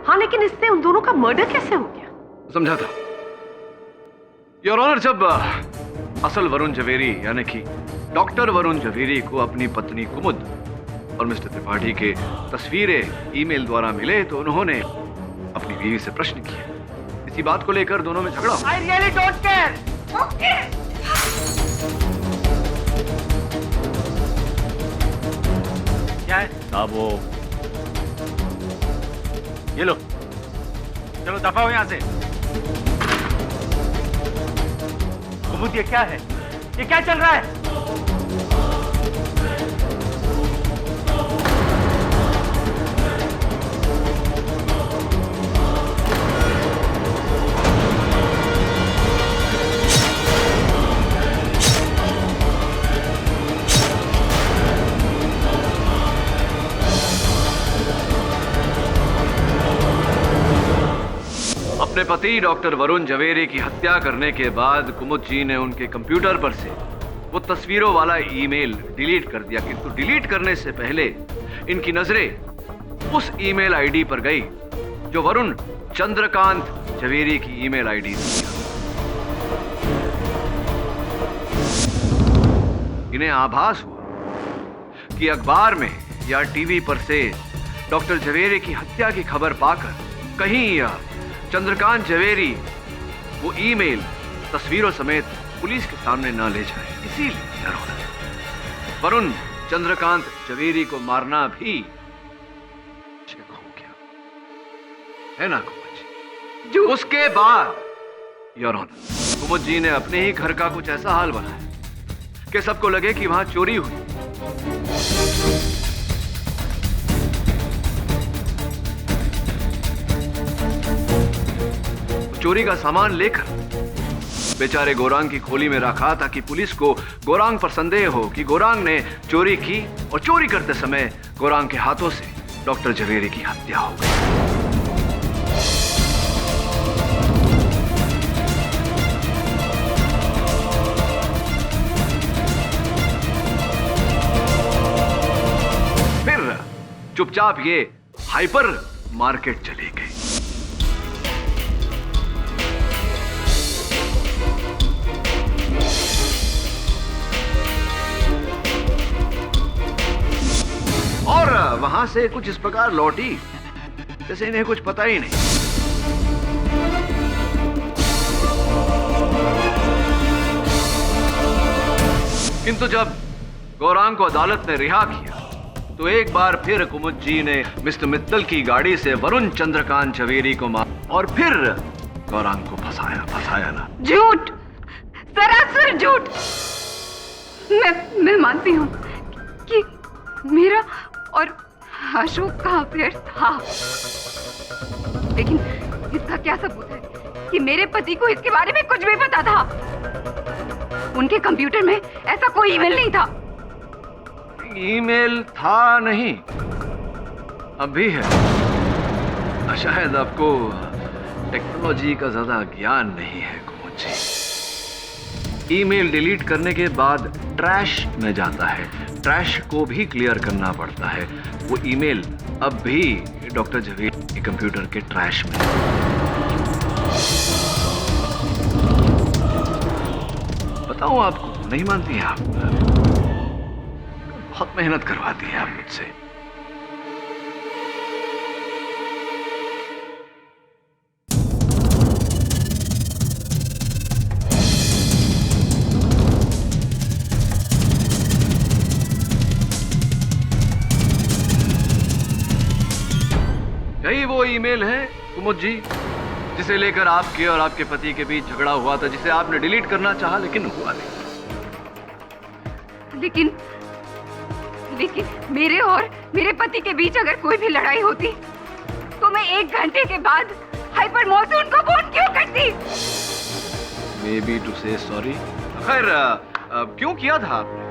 हाँ, लेकिन इससे उन दोनों का मर्डर कैसे हो गया?
समझा था योर ऑनर, जब असल वरुण जवेरी यानी कि डॉक्टर वरुण जवेरी को अपनी पत्नी कुमुद और मिस्टर त्रिपाठी के तस्वीरें ईमेल द्वारा मिले तो उन्होंने अपनी बीवी से प्रश्न किया। इसी बात को लेकर दोनों में झगड़ा हुआ।
I really don't care. Okay.
क्या है साहब? वो ये लो, चलो दफा हो यहां से। कुमुद, ये क्या है? ये क्या चल रहा है?
अपने पति डॉक्टर वरुण जवेरी की हत्या करने के बाद कुमुद जी ने उनके कंप्यूटर पर से वो तस्वीरों वाला ईमेल डिलीट कर दिया, किंतु डिलीट करने से पहले इनकी नजरें उस ईमेल आईडी पर गई जो वरुण चंद्रकांत जवेरी की ईमेल आईडी थी। इन्हें आभास हुआ कि अखबार में या टीवी पर से डॉक्टर जवेरी की हत्या की खबर पाकर कहीं यह चंद्रकांत जवेरी वो ईमेल तस्वीरों समेत पुलिस के सामने न ले जाए, इसीलिए वरुण चंद्रकांत जवेरी को मारना भी हो गया, है ना कुमुद जी? उसके बाद योर ऑनर, कुमुद जी ने अपने ही घर का कुछ ऐसा हाल बनाया कि सबको लगे कि वहां चोरी हुई। चोरी का सामान लेकर बेचारे गोरांग की खोली में रखा ताकि पुलिस को गोरांग पर संदेह हो कि गोरांग ने चोरी की और चोरी करते समय गोरांग के हाथों से डॉक्टर जवेरी की हत्या हो गई। फिर चुपचाप ये हाइपर मार्केट चले गए। और वहां से कुछ इस प्रकार लौटी जैसे इन्हें कुछ पता ही नहीं। किंतु जब गौरांग को अदालत ने रिहा किया तो एक बार फिर कुमुद जी ने मिस्टर मित्तल की गाड़ी से वरुण चंद्रकांत जवेरी को मारा और फिर गौरांग को फंसाया ना।
झूठ, सरासर झूठ। मैं मानती हूँ कि मेरा और अशोक का अफेयर था, लेकिन इसका क्या सबूत है कि मेरे पति को इसके बारे में कुछ भी पता था? उनके कंप्यूटर में ऐसा कोई ईमेल नहीं था।
ईमेल था नहीं, अब भी है। शायद आपको टेक्नोलॉजी का ज्यादा ज्ञान नहीं है कुमुद जी। ईमेल डिलीट करने के बाद ट्रैश में जाता है, ट्रैश को भी क्लियर करना पड़ता है। वो ईमेल अब भी डॉक्टर जवेरी के कंप्यूटर के ट्रैश में। बताऊं आपको, नहीं मानती हैं आप? बहुत मेहनत करवाती हैं आप मुझसे। यही वो ईमेल है कुमुद जी जिसे लेकर आपके और आपके पति के बीच झगड़ा हुआ था, जिसे आपने डिलीट करना चाहा लेकिन हुआ नहीं।
लेकिन मेरे और मेरे पति के बीच अगर कोई भी लड़ाई होती तो मैं 1 घंटे के बाद हाइपर मॉल से उनको फोन क्यों करती?
Maybe to say sorry। खैर, क्यों किया था आपने?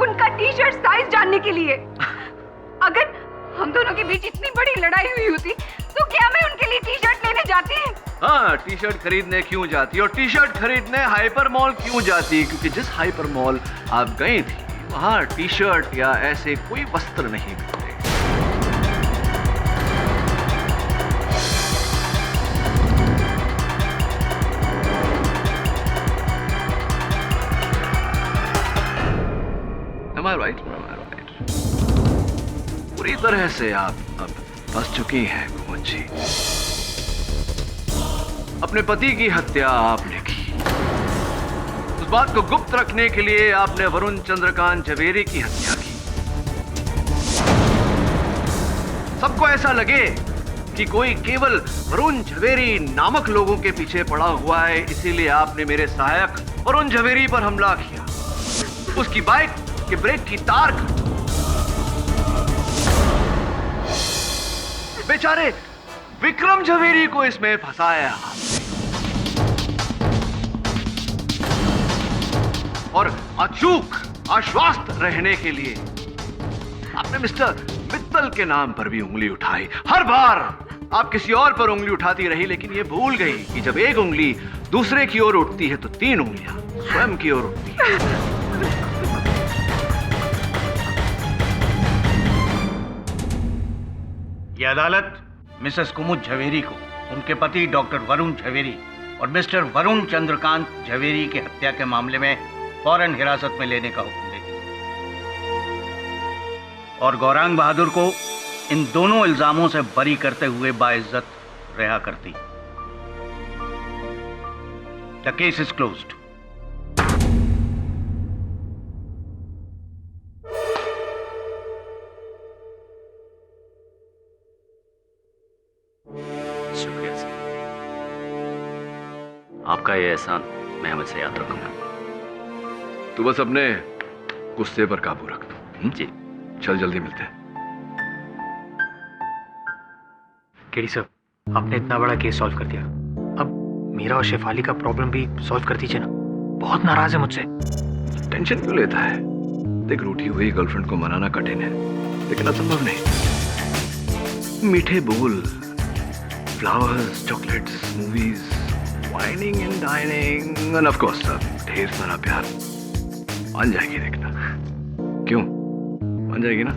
उनका टी शर्ट साइज जानने के लिए। अगर हम दोनों के बीच इतनी बड़ी लड़ाई हुई होती तो क्या मैं उनके लिए टी शर्ट लेने जाती?
हाँ, टी शर्ट खरीदने क्यों जाती और टी शर्ट खरीदने हाइपर मॉल क्यों जाती? क्योंकि जिस हाइपर मॉल आप गई थी वहाँ टी शर्ट या ऐसे कोई वस्त्र नहीं मिलते। Am I right? Am I right? पूरी तरह से आप अब फंस चुकी हैं कुमुद जी। अपने पति की हत्या आपने की, उस बात को गुप्त रखने के लिए आपने वरुण चंद्रकांत जवेरी की हत्या की। सबको ऐसा लगे कि कोई केवल वरुण जवेरी नामक लोगों के पीछे पड़ा हुआ है, इसीलिए आपने मेरे सहायक वरुण जवेरी पर हमला किया, उसकी बाइक के ब्रेक की तार बेचारे विक्रम जवेरी को इसमें फंसाया और अचूक आश्वस्त रहने के लिए आपने मिस्टर मित्तल के नाम पर भी उंगली उठाई। हर बार आप किसी और पर उंगली उठाती रही, लेकिन ये भूल गई कि जब एक उंगली दूसरे की ओर उठती है तो 3 उंगलियां स्वयं की ओर उठती है।
ये अदालत मिसेस कुमुद झवेरी को उनके पति डॉक्टर वरुण झवेरी और मिस्टर वरुण चंद्रकांत झवेरी की हत्या के मामले में फौरन हिरासत में लेने का हुक्म देती और गौरांग बहादुर को इन दोनों इल्जामों से बरी करते हुए बाइज्जत रिहा करती। The case is closed.
शुक्रिया सर, आपका ये एहसान मैं हमेशा याद रखूंगा।
तू बस अपने गुस्से पर काबू रख दो।
जी
चल जल्दी मिलते हैं।
केडी सर, आपने इतना बड़ा केस सॉल्व कर दिया, अब मीरा और शेफाली का प्रॉब्लम भी सॉल्व कर दीजिए ना। बहुत नाराज है मुझसे।
टेंशन क्यों लेता है? देख, रूठी हुई गर्लफ्रेंड को मनाना कठिन है, लेकिन असंभव नहीं। मीठे बोल, flowers, chocolates, movies, whining and dining end of course ढेर सारा प्यार, मान जाएगी। देखना। क्यों मान जाएगी ना?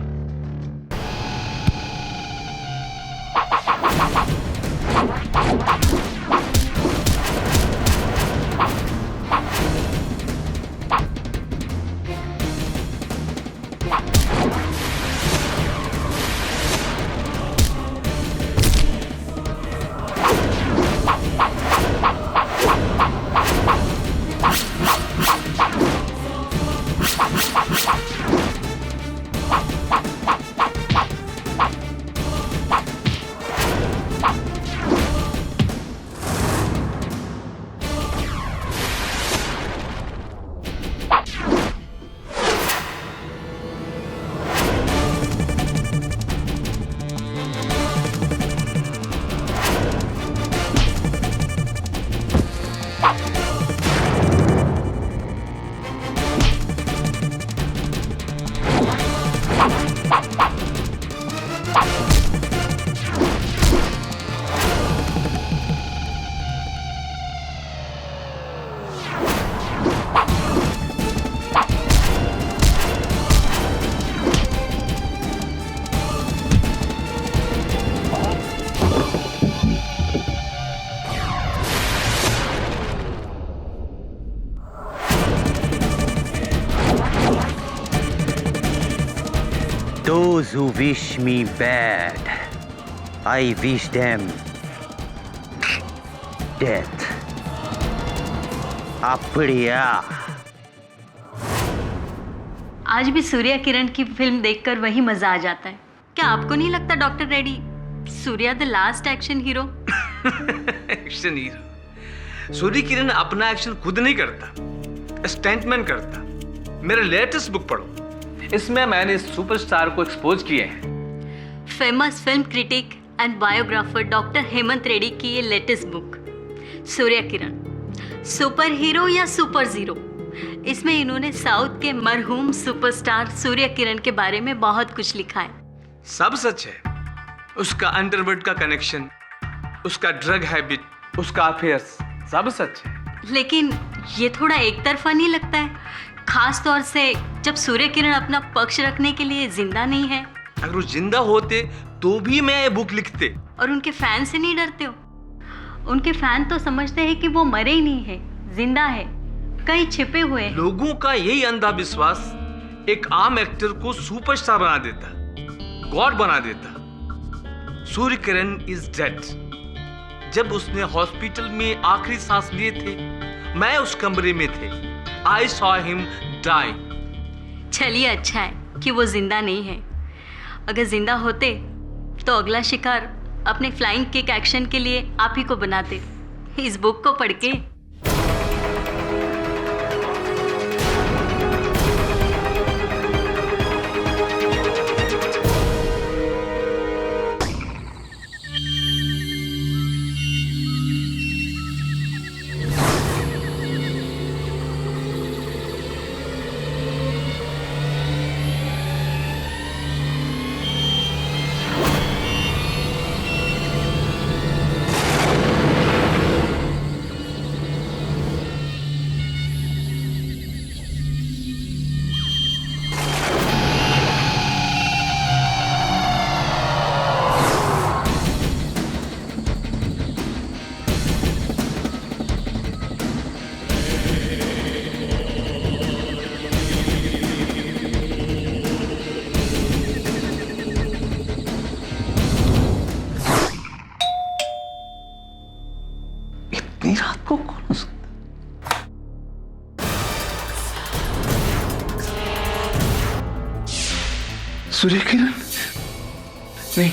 Those who wish me bad, I wish them death. Apriya.
आज भी सूर्या किरण की फिल्म देखकर वही मजा आ जाता है। क्या आपको नहीं लगता doctor Reddy, Surya the last action hero?
Action hero? Surya Kiran अपना एक्शन खुद नहीं करता, स्टंटमैन करता। मेरे लेटेस्ट बुक पढ़ो, इसमें मैंने इस सुपरस्टार को एक्सपोज किए हैं।
Famous film critic and biographer doctor Hemant Reddy की ये लेटेस्ट बुक सूर्या किरण, सुपर हीरो या सुपर जीरो। इसमें इन्होंने साउथ के मरहूम सुपरस्टार सूर्या किरण के बारे में बहुत कुछ लिखा है।
सब सच है। उसका अंडरवर्ल्ड का कनेक्शन, उसका ड्रग हैबिट, उसका अफेयर्स, सब सच है।
लेकिन ये थोड़ा एक तरफा नहीं लगता है, खास तौर से जब सूर्य किरण अपना पक्ष रखने के लिए जिंदा नहीं है।
अगर वो जिंदा होते तो भी मैं ये बुक लिखते।
और उनके फैन से नहीं डरते हो? उनके फैन तो समझते हैं कि वो मरे ही नहीं है, जिंदा है, कहीं छिपे हुए हैं।
लोगों का यही अंधा विश्वास एक आम एक्टर को सुपरस्टार बना देता, गॉड बना देता। Surya Kiran is dead. जब उसने हॉस्पिटल में आखिरी सांस लिए थे, मैं उस कमरे में थे। I saw him die.
चलिए, अच्छा है कि वो जिंदा नहीं है। अगर जिंदा होते तो अगला शिकार अपने फ्लाइंग किक एक्शन के लिए आप ही को बनाते। इस बुक को पढ़ के
सूर्य किरण, नहीं,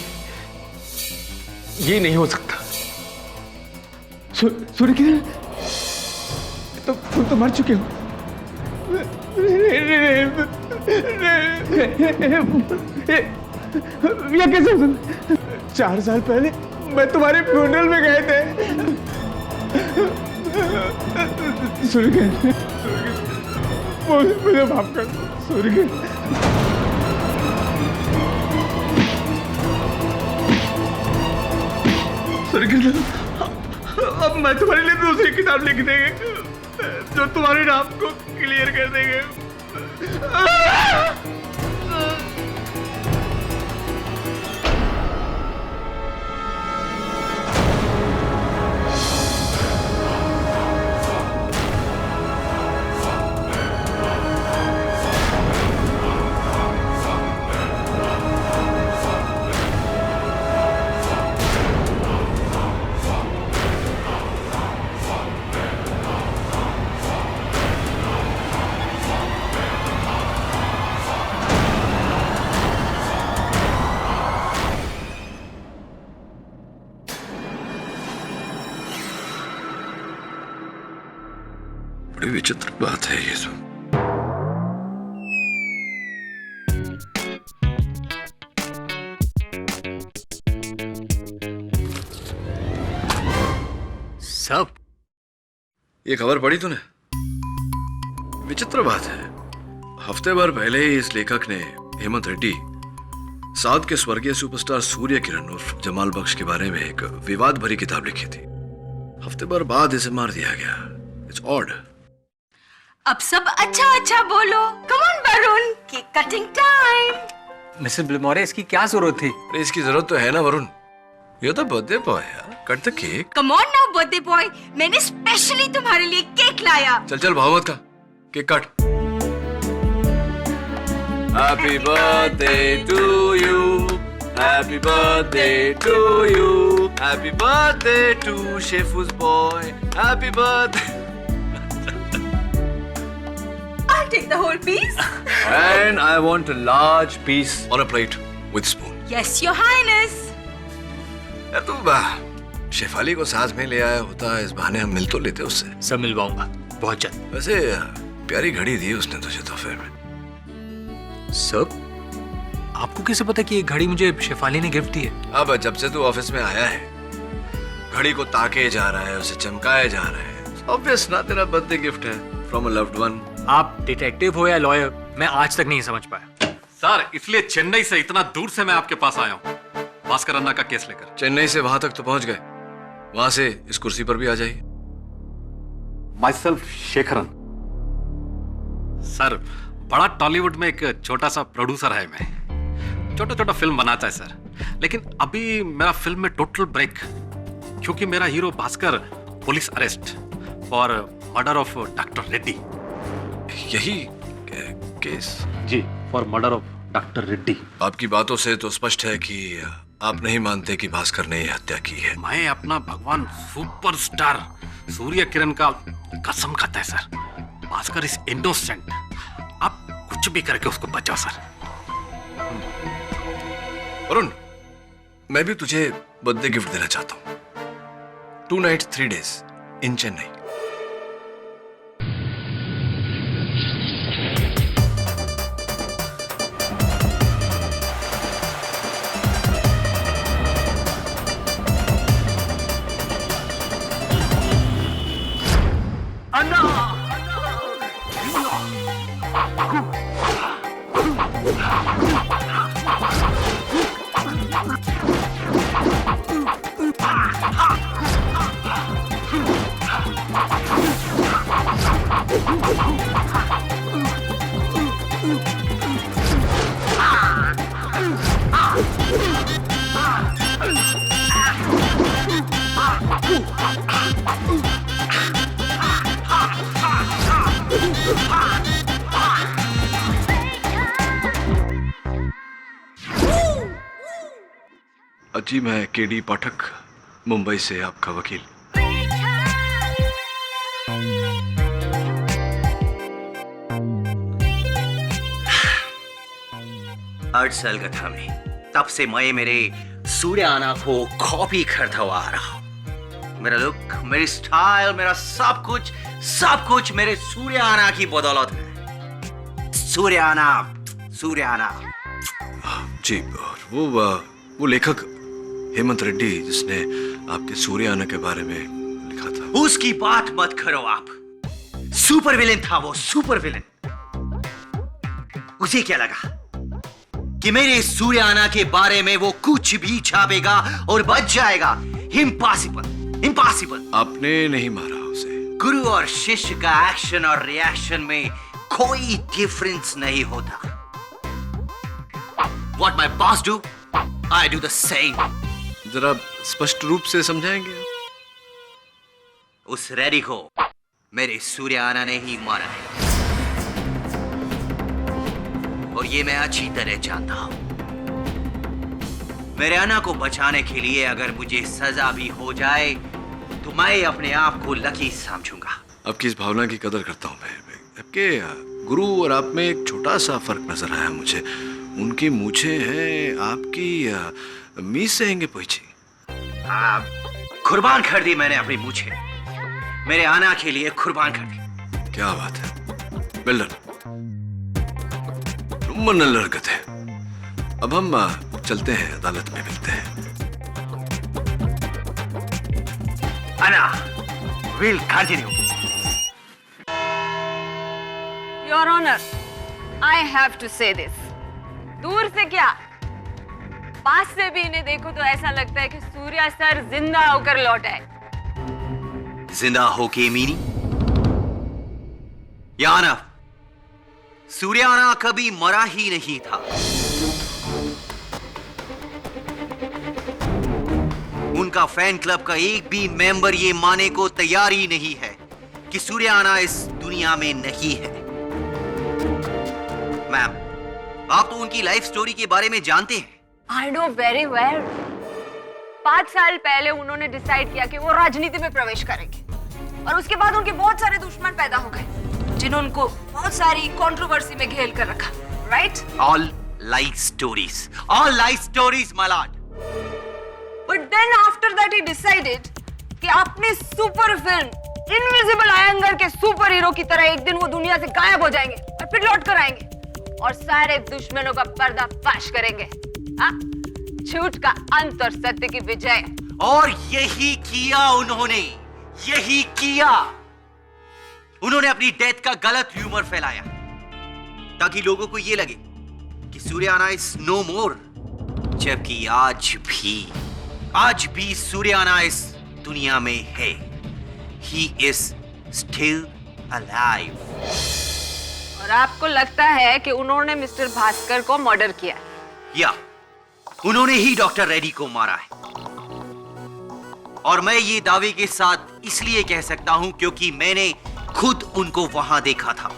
ये नहीं हो सकता। सूर्य किरण, तुम तो मर चुके हो। ये कैसे? 4 साल पहले मैं तुम्हारे फ्यूनरल में गए थे। सूर्य किरण, मुझे माफ कर। सूर्य किरण, सूर्य किरण, अब मैं तुम्हारे लिए दूसरी किताब लिख देंगे जो तुम्हारे नाम को क्लियर कर देंगे। बड़ी विचित्र बात है ये सब।
सब
ये खबर पढ़ी तूने? विचित्र बात है, हफ्ते भर पहले ही इस लेखक ने हेमंत रेड्डी, साउथ के स्वर्गीय सुपरस्टार सूर्य किरण उर्फ जमाल बख्श के बारे में एक विवाद भरी किताब लिखी थी। हफ्ते भर बाद इसे मार दिया गया। It's odd.
अब सब अच्छा अच्छा बोलो। Come on Varun, cake cutting time.
Mrs Blimore, इसकी क्या जरूरत थी?
अरे इसकी जरूरत तो है ना वरुण, ये तो बर्थडे बॉय है। Cut the cake.
Come on now birthday boy, मैंने स्पेशली तुम्हारे लिए केक लाया।
चल चल भाव मत का, केक काट। Happy birthday to you, happy birthday to you, happy birthday to शेफूस boy, happy birthday.
I'll take the whole piece.
And I want a large piece on a plate with spoon.
Yes, your highness.
यार तू शेफाली को साथ में ले आया होता, इस बहाने हम मिल तो लेते उससे।
सब मिलवाऊंगा बहुत जल्द।
वैसे प्यारी घड़ी दी उसने तुझे तोहफे में।
सब आपको कैसे पता कि ये घड़ी मुझे शेफाली ने गिफ्ट दी है?
अब जब से तू ऑफिस में आया है, घड़ी को ताके जा रहा है, उसे चमकाए जा रहा है। ऑब्वियस ना, तेरा बर्थडे गिफ्ट है फ्रॉम अ लव्ड वन।
आप डिटेक्टिव हो या लॉयर, मैं आज तक नहीं समझ पाया।
सर, इसलिए चेन्नई से इतना दूर से मैं आपके पास आया हूँ, भास्कर अन्ना का केस लेकर।
चेन्नई से वहां तक तो पहुंच गए, वहां से इस कुर्सी पर भी आ जाइए।
माइसेल्फ शेखरन। सर, बड़ा टॉलीवुड में एक छोटा सा प्रोड्यूसर है मैं, छोटा छोटा फिल्म बनाता है सर। लेकिन अभी मेरा फिल्म में टोटल ब्रेक, क्योंकि मेरा hero Bhaskar police arrest for murder of doctor Reddy.
यही केस?
जी, for murder of doctor Reddy.
आपकी बातों से तो स्पष्ट है कि आप नहीं मानते कि भास्कर ने यह हत्या की है।
मैं अपना भगवान सुपरस्टार सूर्य किरण का कसम खाता है सर, भास्कर इज इनोसेंट। आप कुछ भी करके उसको बचाओ सर।
वरुण, मैं भी तुझे बर्थडे गिफ्ट देना चाहता हूं। 2 nights 3 days इन चेन्नई। जी, मैं केडी पाठक, मुंबई से आपका वकील।
8 साल का था मैं, तब से मैं मेरे सूर्याना को कॉपी करता हुआ आ रहा हूं। मेरा लुक, मेरी स्टाइल, मेरा सब कुछ मेरे सूर्याना की बदौलत है। सूर्याना, सूर्याना।
जी, वो लेखक हेमंत रेड्डी जिसने आपके सूर्याना के बारे में लिखा था।
उसकी बात मत करो आप। सुपर विलेन था वो, सुपर विलेन। उसे क्या लगा कि मेरे सूर्याना के बारे में वो कुछ भी छापेगा और बच जाएगा? Impossible, impossible.
आपने नहीं मारा उसे।
गुरु और शिष्य का एक्शन और रिएक्शन में कोई डिफरेंस नहीं होता। What my boss do, I do the same.
जरा स्पष्ट रूप से समझाएंगे?
उस रेडी को मेरे सूर्याना ने ही मारा है, और ये मैं अच्छी तरह जानता हूं। मेरे अन्ना को बचाने के लिए अगर मुझे सजा भी हो जाए तो मैं अपने आप को लकी समझूंगा।
आपकी इस भावना की कदर करता हूं मैं। आपके गुरु और आप में एक छोटा सा फर्क नजर आया मुझे। उनकी मूछें हैं, आपकी मीस से हैंगे पहुंची।
कुर्बान कर दी मैंने अपनी मूछें, मेरे आना के लिए कुर्बान कर दी।
क्या बात है, वेल डन। नल्लर है। अब हम चलते हैं, अदालत में मिलते हैं।
अन्ना, we'll continue.
Your Honor, I have to say this. दूर से क्या, पास से भी इन्हें देखो तो ऐसा लगता है कि सूर्या सर जिंदा होकर लौटा है।
जिंदा होके मीनी? याना, सूर्याना कभी मरा ही नहीं था। उनका फैन क्लब का एक भी मेंबर ये माने को तैयार ही नहीं है कि सूर्याना इस दुनिया में नहीं है। मैम, आप तो उनकी लाइफ स्टोरी के बारे में जानते हैं।
I know very well. 5 साल पहले उन्होंने डिसाइड किया कि वो राजनीति में प्रवेश करेंगे, और उसके बाद उनके बहुत सारे दुश्मन पैदा हो गए जिन्होंने उनको बहुत सारी कंट्रोवर्सी में घेर कर रखा, right?
All lie stories, my lord.
But then after that he decided कि अपने सुपर फिल्म इनविजिबल आयंगर के सुपर हीरो की तरह एक दिन वो दुनिया से गायब हो जाएंगे और फिर लौट कर आएंगे और सारे दुश्मनों का पर्दाफाश करेंगे। झूठ का अंत और सत्य की विजय।
और यही किया उन्होंने, यही किया। उन्होंने अपनी डेथ का गलत ह्यूमर फैलाया ताकि लोगों को यह लगे कि सूर्याना इज नो मोर, जबकि आज भी सूर्याना इस दुनिया में है। He is still alive.
और आपको लगता है कि उन्होंने मिस्टर भास्कर को मर्डर किया?
या उन्होंने ही डॉक्टर रेड्डी को मारा है, और मैं ये दावे के साथ इसलिए कह सकता हूं क्योंकि मैंने खुद उनको वहां देखा था।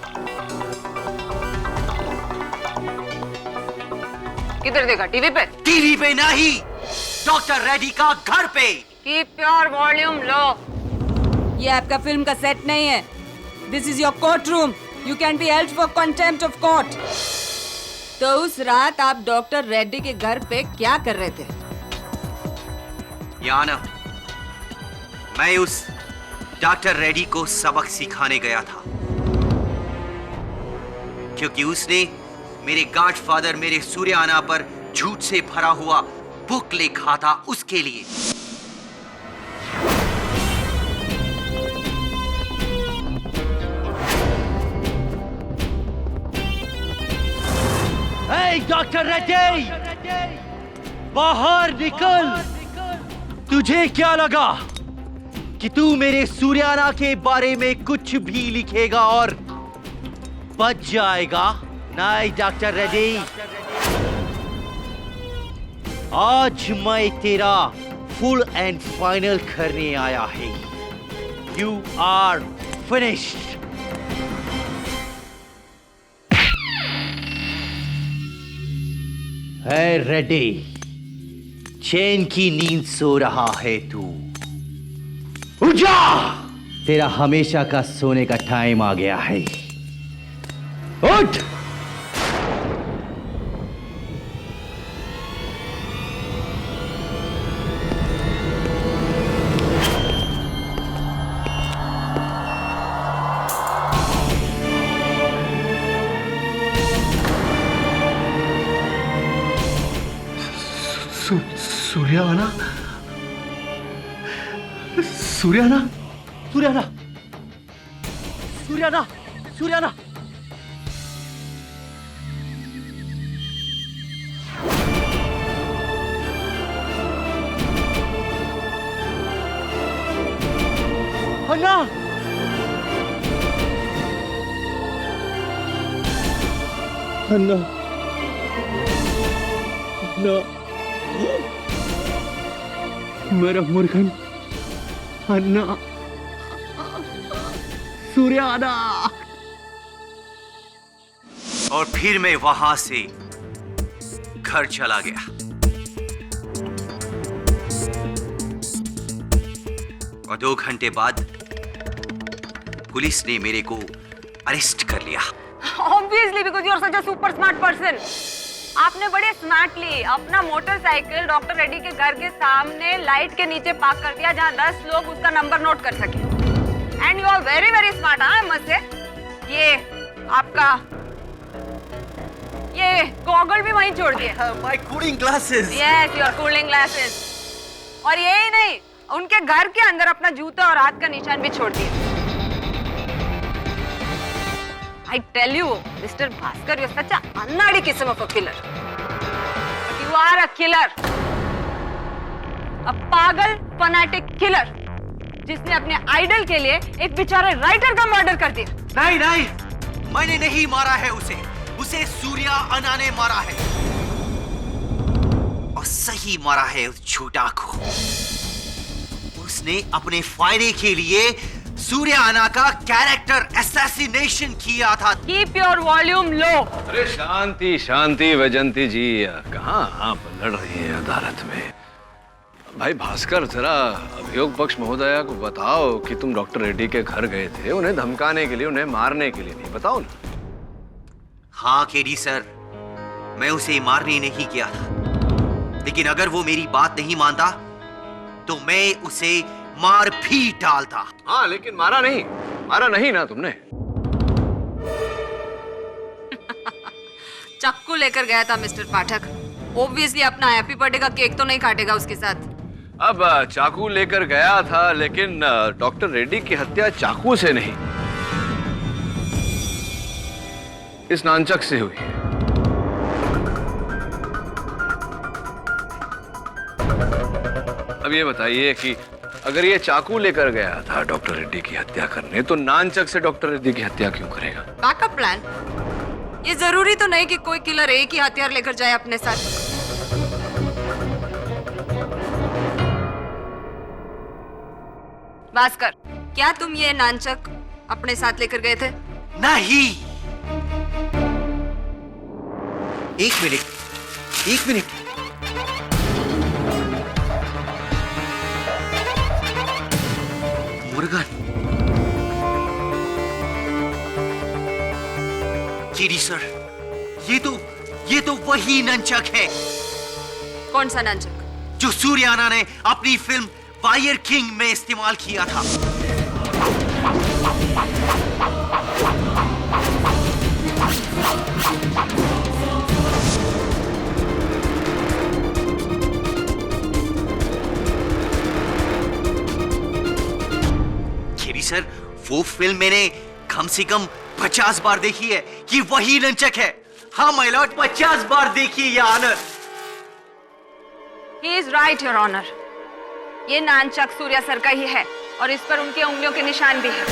किधर देखा? टीवी पे?
टीवी पे नहीं, डॉक्टर रेड्डी का घर पे।
Keep your volume low. ये आपका फिल्म का सेट नहीं है। This is your court room. You can be held for contempt of court. तो उस रात आप डॉक्टर रेड्डी के घर पे क्या कर रहे थे?
याना, मैं उस डॉक्टर रेड्डी को सबक सिखाने गया था, क्योंकि उसने मेरे गॉडफादर मेरे सूर्याना पर झूठ से भरा हुआ बुक लिखा था उसके लिए।
डॉक्टर रेड्डी, बाहर निकल। तुझे क्या लगा कि तू मेरे सूर्याना के बारे में कुछ भी लिखेगा और बच जाएगा? नहीं डॉक्टर रेड्डी, आज मैं तेरा फुल एंड फाइनल करने आया है। You are finished. है रेड्डी, चैन की नींद सो रहा है तू। उठ जा, तेरा हमेशा का सोने का टाइम आ गया है। उठ। सूर्याना सूर्याना सूर्याना सूर्याना सूर्याना अन्ना अन्ना अन्ना मेरा मुर्गन अन्ना सूर्याना।
और फिर मैं वहां से घर चला गया। और 2 घंटे बाद पुलिस ने मेरे को अरेस्ट कर लिया।
Obviously, because you are such a super smart person. आपने बड़े स्मार्टली अपना मोटरसाइकिल डॉक्टर रेड्डी के घर के सामने लाइट के नीचे पार्क कर दिया जहां 10 लोग उसका नंबर नोट कर सके। And you are very very smart. हाँ मत से ये आपका ये गॉगल भी वहीं छोड़ दिया।
My cooling glasses.
Yes, your cooling glasses. और यही नहीं, उनके घर के अंदर अपना जूता और हाथ का निशान भी छोड़ दिया। I tell you, Mr. Bhaskar, you're such a unnadi kism of a killer. But you are a killer. A पागल फनाटिक किलर जिसने अपने आइडल के लिए एक बेचारे राइटर का मर्डर कर दिया।
नहीं नहीं, मैंने नहीं मारा है उसे। उसे सूर्या अन्ना ने मारा है। और सही मारा है उस झूठा को। उसने अपने फायदे के लिए सूर्या अन्ना का कैरेक्टर असैसिनेशन किया था।
Keep your volume low.
अरे शांति शांति वैजंती जी, कहाँ आप लड़ रही हैं अदालत में? भाई भास्कर, जरा अभियोग पक्ष महोदया को बताओ कि तुम डॉक्टर रेड्डी के घर गए थे उन्हें धमकाने के लिए, उन्हें मारने के लिए, नहीं बताओ ना।
हाँ केडी सर, मैं उसे मारने नहीं किया था, लेकिन अगर वो मेरी बात नहीं मानता तो मैं उसे मार भी डालता।
हाँ लेकिन मारा नहीं ना तुमने।
चाकू लेकर गया था मिस्टर पाठक। ऑब्वियसली अपना हैप्पी बर्थडे का केक तो नहीं काटेगा उसके साथ।
अब चाकू लेकर गया था, लेकिन डॉक्टर रेड्डी की हत्या चाकू से नहीं, इस नानचक से हुई। अब ये बताइए कि अगर ये चाकू लेकर गया था डॉक्टर रेड्डी की हत्या करने, तो नानचक से डॉक्टर रेड्डी की हत्या क्यों करेगा?
Backup plan. ये जरूरी तो नहीं कि कोई किलर एक ही हथियार लेकर जाए अपने साथ। भास्कर, क्या तुम ये नानचक अपने साथ लेकर गए थे?
नहीं। एक मिनट। मुर्गन, केडी सर, ये तो वही नंचक है।
कौन सा नंचक?
जो सूर्या अन्ना ने अपनी फिल्म फायर किंग में इस्तेमाल किया था। केडी सर, वो फिल्म मैंने कम से कम 50 बार देखी है कि वही नंचक है। हाँ माय लॉर्ड, 50 बार देखी है honour.
He is right, Your Honor. ये नानचक सूर्या सर का ही है और इस पर उनकी उंगलियों के निशान भी है।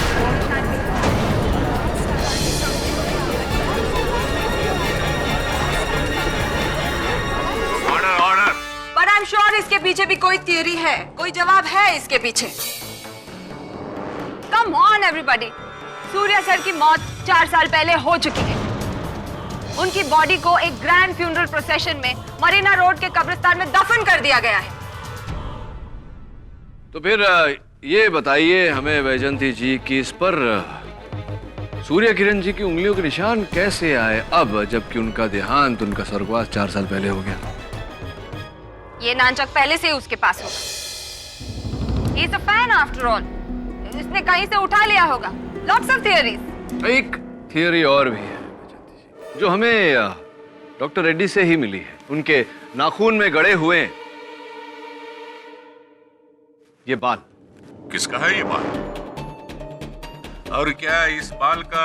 ऑर्डर।
But I'm sure इसके पीछे भी कोई थियरी है, कोई जवाब है इसके पीछे। Come on everybody, Surya sir की मौत 4 साल पहले हो चुकी है। उनकी बॉडी को एक ग्रैंड फ्यूनरल प्रोसेशन में मरीना रोड के कब्रिस्तान में दफन कर दिया गया है।
तो फिर ये बताइए हमें वैजंती जी कि इस पर सूर्य किरण जी की उंगलियों के निशान कैसे आए अब, जबकि उनका देहांत, उनका स्वर्गवास 4 साल पहले हो गया?
ये नानचक पहले से ही उसके पास होगा। He is a fan after all. इसने कहीं से उठा लिया होगा। Lots of theories.
एक थियरी और भी है जो हमें डॉक्टर रेड्डी से ही मिली है। उनके नाखून में गड़े हुए ये बाल।
किसका है ये बाल? और क्या इस बाल का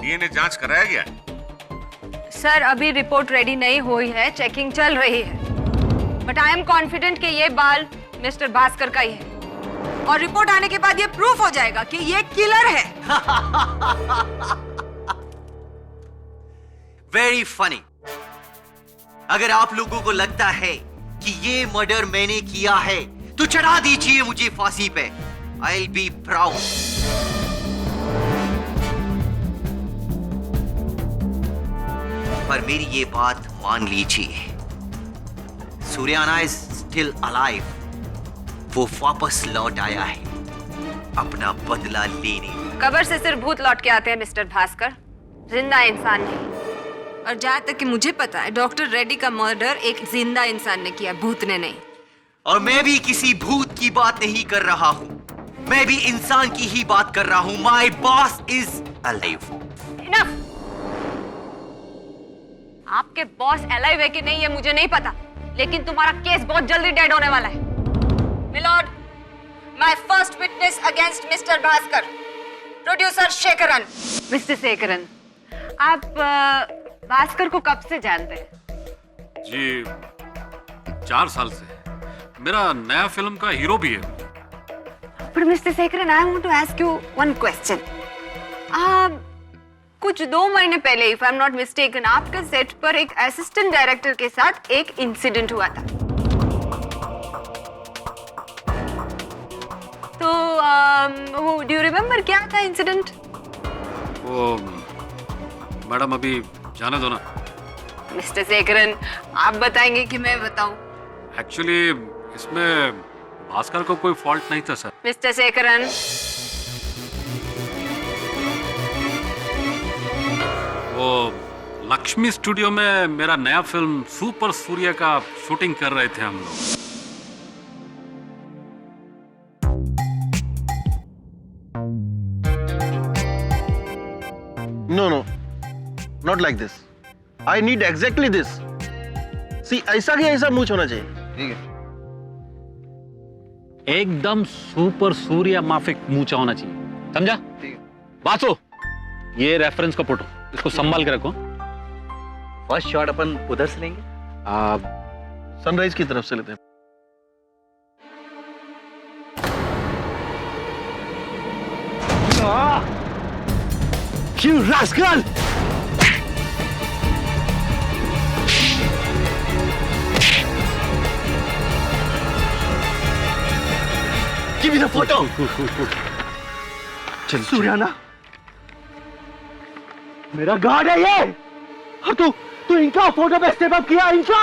डीएनए जांच कराया गया है?
सर अभी रिपोर्ट रेडी नहीं हुई है, चेकिंग चल रही है, बट आई एम कॉन्फिडेंट कि ये बाल मिस्टर भास्कर का ही है और रिपोर्ट आने के बाद ये प्रूफ हो जाएगा कि ये किलर है।
Very funny. अगर आप लोगों को लगता है कि ये मर्डर मैंने किया है तो चढ़ा दीजिए मुझे फांसी पे। I will be proud. पर मेरी ये बात मान लीजिए, सूर्याना इज स्टिल अलाइव। वो वापस लौट आया है अपना बदला लेने।
कब्र से सिर्फ भूत लौट के आते हैं मिस्टर भास्कर, जिंदा इंसान नहीं। और जहां तक कि मुझे पता है डॉक्टर रेड्डी का मर्डर एक जिंदा इंसान ने किया, भूत ने नहीं।
और मैं भी किसी भूत की बात नहीं कर रहा हूं, मैं भी इंसान की ही बात कर रहा हूं। My boss is alive.
Enough. आपके बॉस अलाइव है कि नहीं ये मुझे नहीं पता, लेकिन तुम्हारा केस बहुत जल्दी डेड होने वाला है। Milord, my first witness against mister Bhaskar, producer Shekharan. Mister Shekharan, आप भास्कर को कब से जानते हैं?
जी 4 साल से। मेरा नया फिल्म का हीरो भी है।
पर mister Shekharan, I want to ask you one question. कुछ 2 महीने पहले, if I am not mistaken, आपके सेट पर एक असिस्टेंट डायरेक्टर के साथ एक इंसिडेंट हुआ था। तो डू यू रिमेम्बर क्या था इंसिडेंट?
वो मैडम अभी जाने दो ना।
मिस्टर शेखरन, आप बताएंगे कि मैं बताऊं?
एक्चुअली इसमें भास्कर को कोई फॉल्ट नहीं था सर।
मिस्टर शेखरन,
वो लक्ष्मी स्टूडियो में मेरा नया फिल्म सुपर सूर्य का शूटिंग कर रहे थे हम लोग।
No, not like this. I need exactly this. See, ऐसा की ऐसा मूछ होना चाहिए। ठीक है।
एकदम सुपर सूर्य माफिक मूछा होना चाहिए, समझा? ठीक है। बासो, ये रेफरेंस का फोटो, इसको संभाल के रखो।
फर्स्ट शॉट अपन उधर से लेंगे,
सनराइज की तरफ से लेते हैं।
You rascal!
Give me the photo.
चल सूर्याना, मेरा गार्ड है ये। और तू इनका फोटो पे स्टेप अप किया, इनका।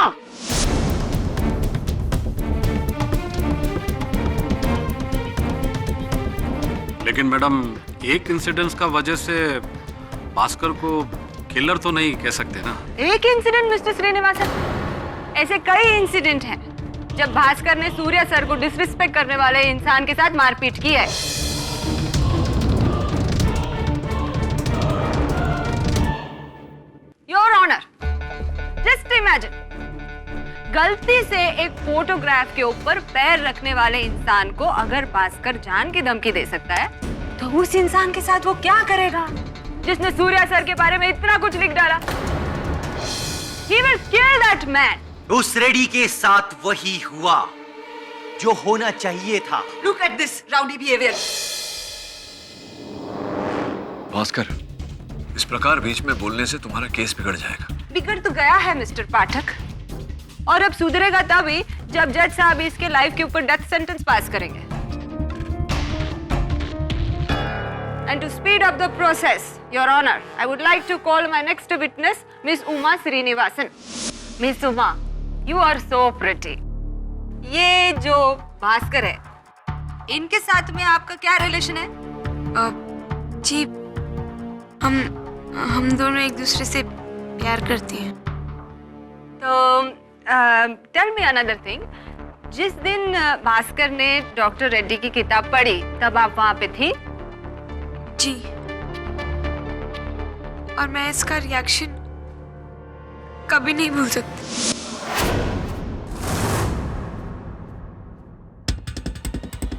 लेकिन मैडम एक इंसिडेंस का वजह से भास्कर को किलर तो नहीं कह सकते ना।
एक इंसिडेंट मिस्टर श्रीनिवासन, ऐसे कई इंसिडेंट हैं जब भास्कर ने सूर्या सर को डिसरिस्पेक्ट करने वाले इंसान के साथ मारपीट की है। योर ऑनर, जस्ट इमेजिन, गलती से एक फोटोग्राफ के ऊपर पैर रखने वाले इंसान को अगर भास्कर जान की धमकी दे सकता है, तो उस इंसान के साथ वो क्या करेगा जिसने सूर्या सर के बारे में इतना कुछ लिख डाला? He will kill that man.
उस रेडी के साथ वही हुआ जो होना चाहिए था।
Look at this rowdy behavior.
Bhaskar, इस प्रकार बीच में बोलने से तुम्हारा केस बिगड़ जाएगा।
बिगड़ तो गया है मिस्टर पाठक, और अब सुधरेगा तभी जब जज साहब इसके लाइफ के ऊपर डेथ सेंटेंस पास करेंगे। And to speed up the process, Your Honor, I would like to call my next witness, Miss Uma Srinivasan. Miss Uma, you are so pretty. ये जो भास्कर है, इनके साथ में आपका क्या रिलेशन है?
जी, हम दोनों एक दूसरे से प्यार करते हैं।
तो टेल मी अनदर थिंग, जिस दिन भास्कर ने डॉक्टर रेड्डी की किताब पढ़ी तब आप वहां पे थी?
जी, और मैं इसका रिएक्शन कभी नहीं भूल सकती।
1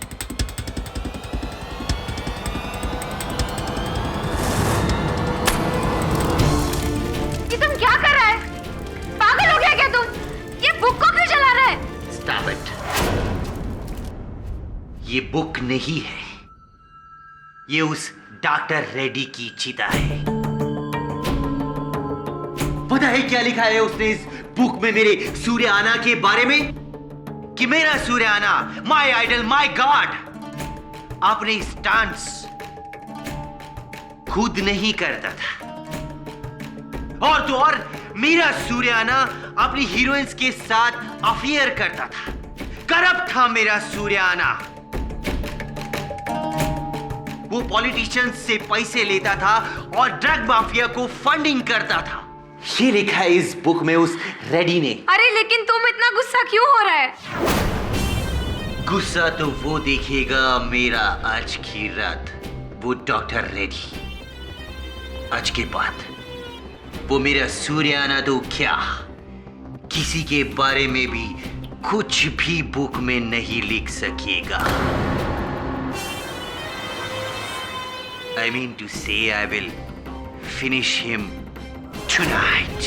ये बुक नहीं है, ये उस डॉक्टर रेड्डी की चिता है। पता है क्या लिखा है उसने इस बुक में मेरे सूर्याना के बारे में? कि मेरा सूर्याना, माय आइडल, माय गॉड, अपने स्टंट्स खुद नहीं करता था, और तो और मेरा सूर्याना अपनी हीरोइंस के साथ अफेयर करता था। करप्ट था मेरा सूर्याना। वो पॉलिटिशियंस से पैसे लेता था और ड्रग माफिया को फंडिंग करता था। ये लिखा है इस बुक में उस रेड्डी ने।
अरे लेकिन तुम इतना गुस्सा क्यों हो रहा है?
गुस्सा तो वो देखेगा मेरा आज की रात, वो डॉक्टर रेड्डी। आज के बाद वो मेरा सूर्याना तो क्या, किसी के बारे में भी कुछ भी बुक में नहीं लिख सकेगा। I mean to say I will finish him tonight.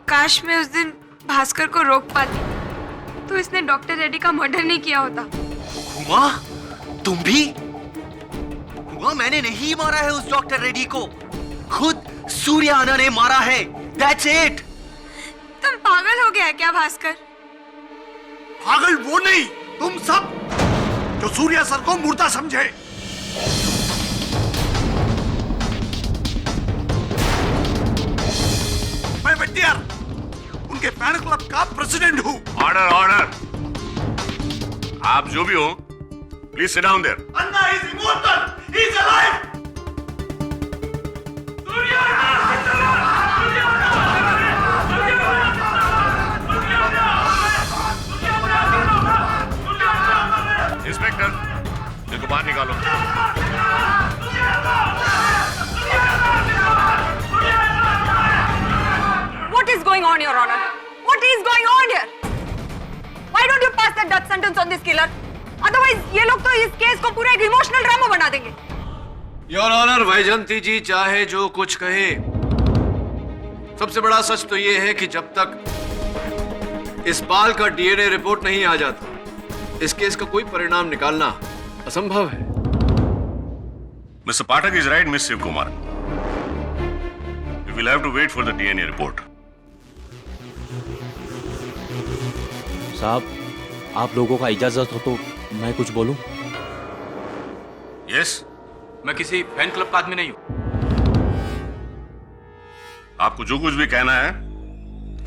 काश मैं उस दिन भास्कर को रोक पाती तो इसने डॉक्टर रेड्डी का मर्डर नहीं किया होता।
हुआ? तुम भी? हुआ मैंने नहीं मारा है उस डॉक्टर रेड्डी को, खुद सूर्याना ने मारा है। That's it.
तुम पागल हो गया है क्या भास्कर?
पागल वो नहीं, तुम सब जो सूर्या सर को मुर्दा समझे। मैं वेटियर, उनके फैन क्लब का प्रेसिडेंट हूँ।
Order order. आप जो भी हो, please sit down there.
Anna is immortal, he is alive.
Inspector, इनको बाहर निकालो।
What is going on, Your Honor? What is going on here? Why don't you pass that death sentence on this killer? Otherwise, ये लोग तो इस case को पूरा एक इमोशनल ड्रामा बना देंगे।
योर ऑनर, वैजयंती जी चाहे जो कुछ कहे, सबसे बड़ा सच तो ये है कि जब तक इस बाल का डीएनए रिपोर्ट नहीं आ जाता, इस केस का कोई परिणाम निकालना असंभव है।
Mister Pathak is right, miss Shiv Kumar. We will have to wait for the DNA report.
साहब, आप लोगों का इजाजत हो तो मैं कुछ बोलूं?
यस।
मैं किसी फैन क्लब का आदमी नहीं हूं।
आपको जो कुछ भी कहना है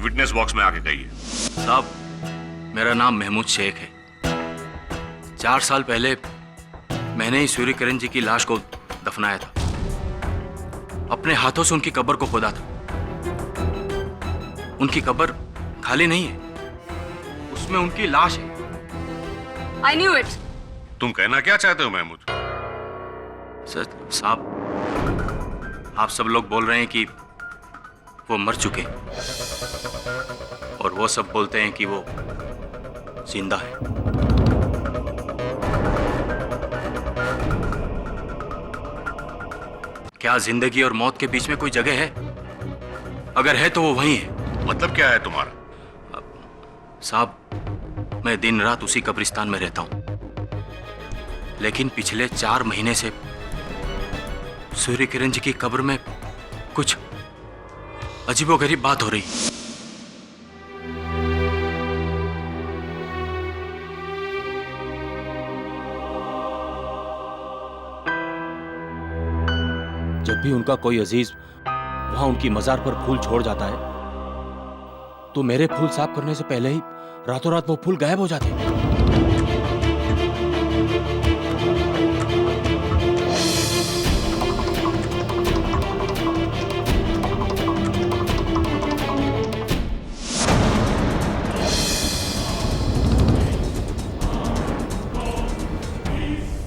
विटनेस बॉक्स में आके कहिए।
साहब, मेरा नाम महमूद शेख है। 4 साल पहले मैंने ही सूर्य किरण जी की लाश को दफनाया था। अपने हाथों से उनकी कब्र को खोदा था। उनकी कब्र खाली नहीं है, उसमें उनकी लाश है।
I knew it.
तुम कहना क्या चाहते हो महमूद?
सर साहब, आप सब लोग बोल रहे हैं कि वो मर चुके, और वो सब बोलते हैं कि वो जिंदा है। क्या जिंदगी और मौत के बीच में कोई जगह है? अगर है तो वो वहीं है।
मतलब क्या है तुम्हारा?
साहब, मैं दिन रात उसी कब्रिस्तान में रहता हूं, लेकिन पिछले 4 महीने से सूर्य किरण जी की कब्र में कुछ अजीबोगरीब बात हो रही। जब भी उनका कोई अजीज वहां उनकी मजार पर फूल छोड़ जाता है, तो मेरे फूल साफ करने से पहले ही रातों रात वो फूल गायब हो जाते हैं।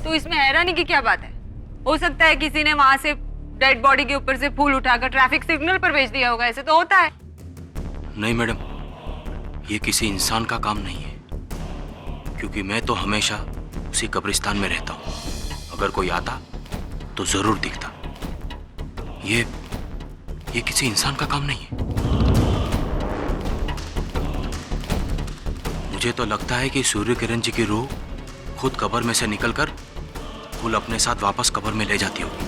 तो इसमें हैरानी की क्या बात है? हो सकता है किसी ने वहां से डेड बॉडी के ऊपर से फूल उठाकर ट्रैफिक सिग्नल पर भेज दिया होगा। ऐसे तो होता है।
नहीं मैडम, ये किसी इंसान का काम नहीं है, क्योंकि मैं तो हमेशा उसी कब्रिस्तान में रहता हूं। अगर कोई आता तो जरूर दिखता। ये किसी इंसान का काम नहीं है।
मुझे तो लगता है कि सूर्य किरण जी की रूह खुद कब्र में से निकलकर फूल अपने साथ वापस कब्र में ले जाती होगी।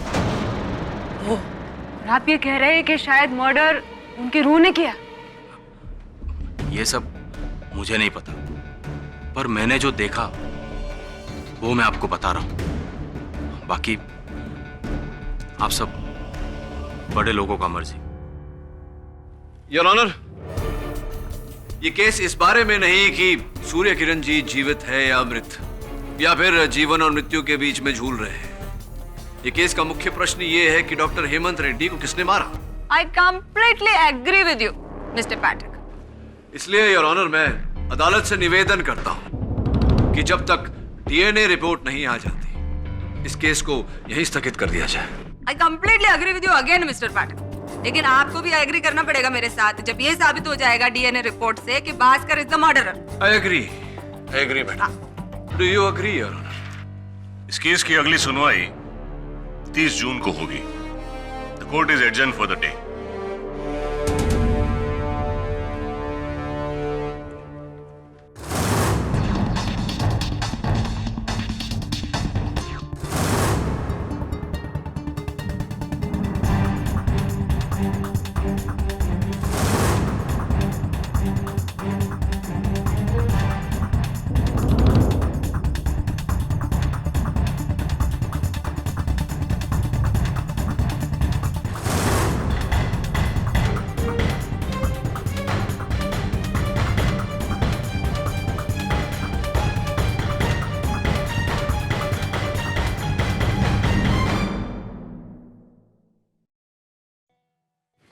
और आप ये कह रहे हैं कि शायद मर्डर उनकी रूह ने किया?
ये सब मुझे नहीं पता, पर मैंने जो देखा वो मैं आपको बता रहा हूं। बाकी आप सब बड़े लोगों का मर्जी।
योर ऑनर, ये केस इस बारे में नहीं कि सूर्य किरण जी जीवित है या मृत, या फिर जीवन और मृत्यु के बीच में झूल रहे हैं। ये केस का मुख्य प्रश्न ये है कि डॉक्टर हेमंत रेड्डी को किसने मारा।
I completely agree with you, Mr. Pathak.
इसलिए योर ऑनर, मैं अदालत से निवेदन करता हूं कि जब तक डीएनए रिपोर्ट नहीं आ जाती, इस केस को यहीं स्थगित कर दिया जाए।
I completely agree with you again, Mr. Pathak. लेकिन आपको भी एग्री करना पड़ेगा मेरे साथ जब ये साबित हो जाएगा डीएनए रिपोर्ट से कि Bhaskar is the murderer.
I agree madam. Do you agree your honour?
इस केस की अगली सुनवाई 30 जून को होगी। The court is adjourn for the day.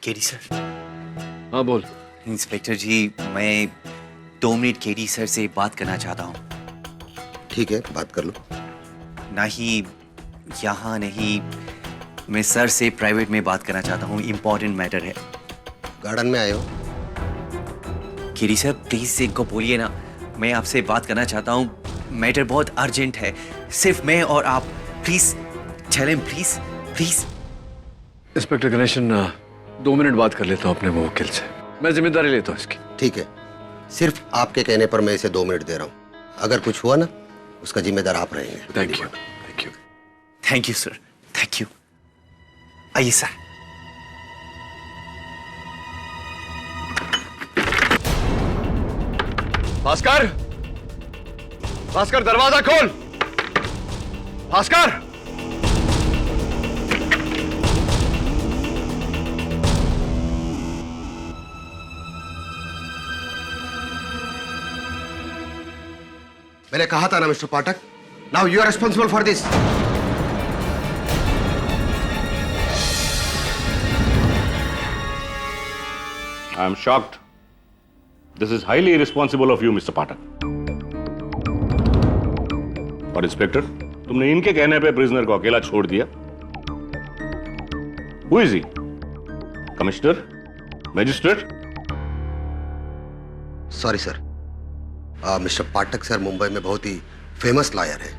KD sir.
हाँ बोल।
इंस्पेक्टर जी, मैं 2 मिनट केडी सर से बात करना चाहता हूँ।
ठीक है, बात कर लो।
नहीं, यहाँ नहीं, मैं सर से प्राइवेट में बात करना चाहता हूँ। इम्पोर्टेंट मैटर है।
गार्डन में आए हो?
केडी सर प्लीज इनको बोलिए ना, मैं आपसे बात करना चाहता हूँ। मैटर बहुत अर्जेंट है, सिर्फ मैं और आप। Please tell him, please please.
Inspector Ganeshan, 2 minute बात कर लेता हूँ अपने मुवक्किल से। मैं जिम्मेदारी लेता हूँ इसकी।
ठीक है, सिर्फ आपके कहने पर मैं इसे 2 मिनट दे रहा हूँ। अगर कुछ हुआ ना, उसका जिम्मेदार आप रहेंगे।
Thank you.
Thank you sir, thank you. आइए सर।
भास्कर, भास्कर दरवाजा खोल। भास्कर।
मैंने कहा था ना mister Pathak, now you are responsible for this.
I am shocked. This is highly irresponsible of you, Mr. Pathak. और इंस्पेक्टर, तुमने इनके कहने पे प्रिजनर को अकेला छोड़ दिया। Who is he? Commissioner? Magistrate?
Sorry sir, mister Pathak sir Mumbai में बहुत ही फेमस लॉयर है।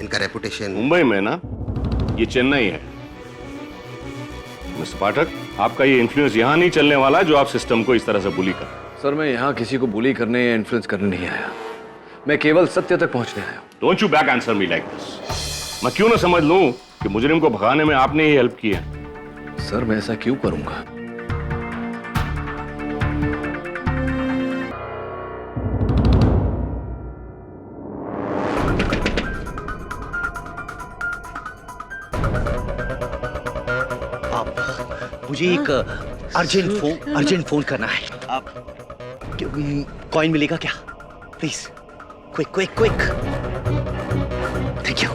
इनका रेपुटेशन
मुंबई में ना, ये चेन्नई है। मिस्टर पाठक, आपका ये इन्फ्लुएंस यहाँ नहीं चलने वाला जो आप सिस्टम को इस तरह से बुली कर।
सर, मैं यहाँ किसी को बुली करने या इन्फ्लुएंस करने नहीं आया। मैं केवल सत्य तक पहुंचने आया हूँ।
Don't you back answer me like this. मैं क्यों ना समझ लूं कि मुजरिम को भगाने में आपने ही हेल्प की है।
सर, मैं ऐसा क्यों करूंगा?
मुझे एक अर्जेंट फोन करना है। आप कॉइन मिलेगा क्या? Please quick quick quick. Thank you.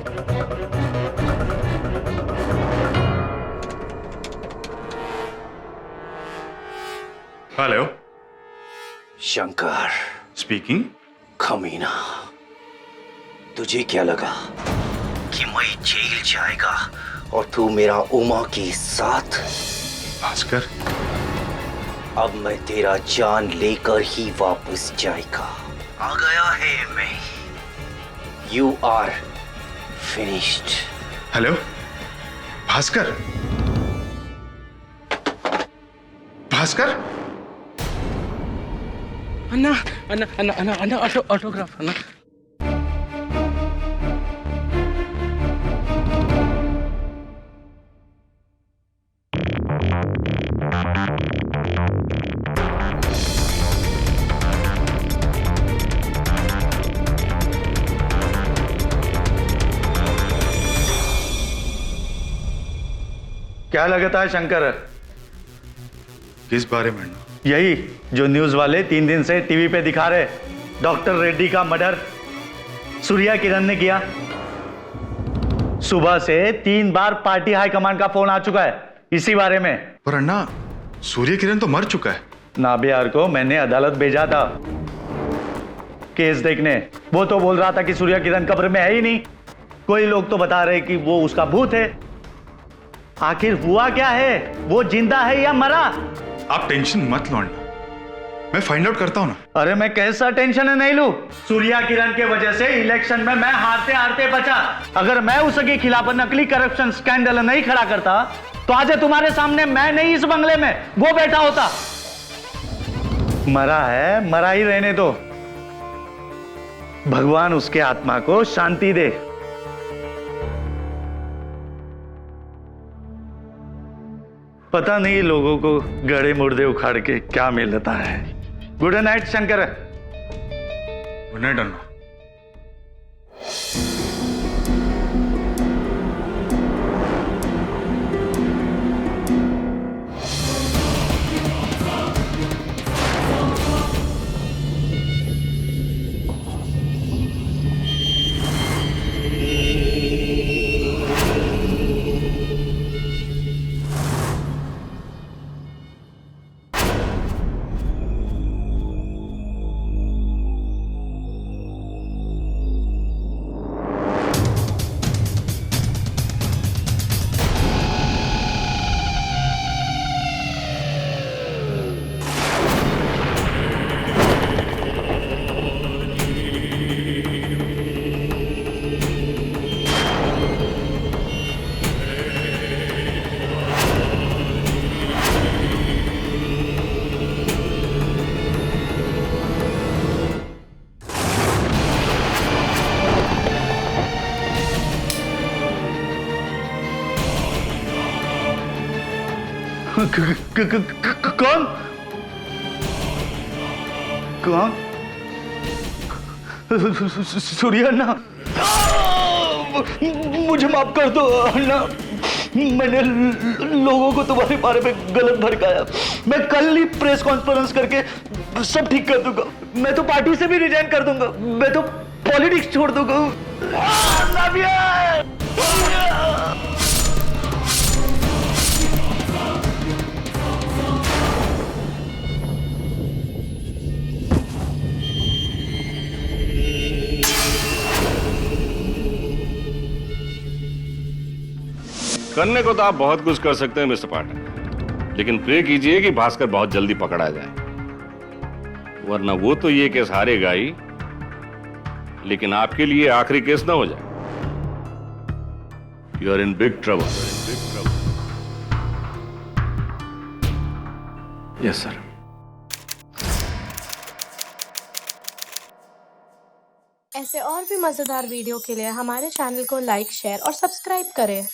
Hello,
Shankar
speaking.
कमीना, तुझे क्या लगा कि मैं जेल जाएगा और तू मेरा उमा के साथ?
भास्कर,
अब मैं तेरा जान लेकर ही वापस जाएगा। आ गया है मैं। You are finished.
Hello Bhaskar. Bhaskar,
Anna Anna Anna Anna Anna autograph Anna.
क्या लगता है शंकर?
किस बारे में?
यही जो न्यूज वाले 3 दिन से टीवी पे दिखा रहे, डॉक्टर रेड्डी का मर्डर सूर्या किरण ने किया। सुबह से 3 बार पार्टी हाईकमान का फोन आ चुका है इसी बारे में।
पर अन्ना, सूर्य किरण तो मर चुका है।
नाबियार को मैंने अदालत भेजा था केस देखने। वो तो बोल रहा था कि सूर्या किरण कब्र में है ही नहीं। कोई लोग तो बता रहे कि वो उसका भूत है। आखिर हुआ क्या है? वो जिंदा है या मरा?
आप टेंशन मत लो अन्ना, मैं फाइंड आउट करता हूं ना।
अरे मैं कैसा टेंशन नहीं लूं? सूर्या किरण के वजह से इलेक्शन में मैं हारते हारते बचा। अगर मैं उसके खिलाफ नकली करप्शन स्कैंडल नहीं खड़ा करता तो आज तुम्हारे सामने मैं नहीं इस बंगले में वो बैठा होता। मरा है, मरा ही रहने दो। भगवान उसके आत्मा को शांति दे। पता नहीं लोगों को गड़े मुर्दे उखाड़ के क्या मिलता है। Good night Shankar.
Good night Anna.
कौन? कौन? सूर्या अन्ना, मुझे माफ कर दो अन्ना। मैंने लोगों को तुम्हारे बारे में गलत भड़काया। मैं कल ही प्रेस कॉन्फ्रेंस करके सब ठीक कर दूंगा। मैं तो पार्टी से भी रिजाइन कर दूंगा। मैं तो पॉलिटिक्स छोड़ दूंगा।
करने को तो आप बहुत कुछ कर सकते हैं मिस्टर पाठक, लेकिन प्रे कीजिए कि भास्कर बहुत जल्दी पकड़ा जाए, वरना वो तो ये केस हारेगा ही, लेकिन आपके लिए आखिरी केस ना हो जाए। You are in big trouble.
Yes sir.
ऐसे और भी मजेदार वीडियो के लिए हमारे चैनल को लाइक, शेयर और सब्सक्राइब करें।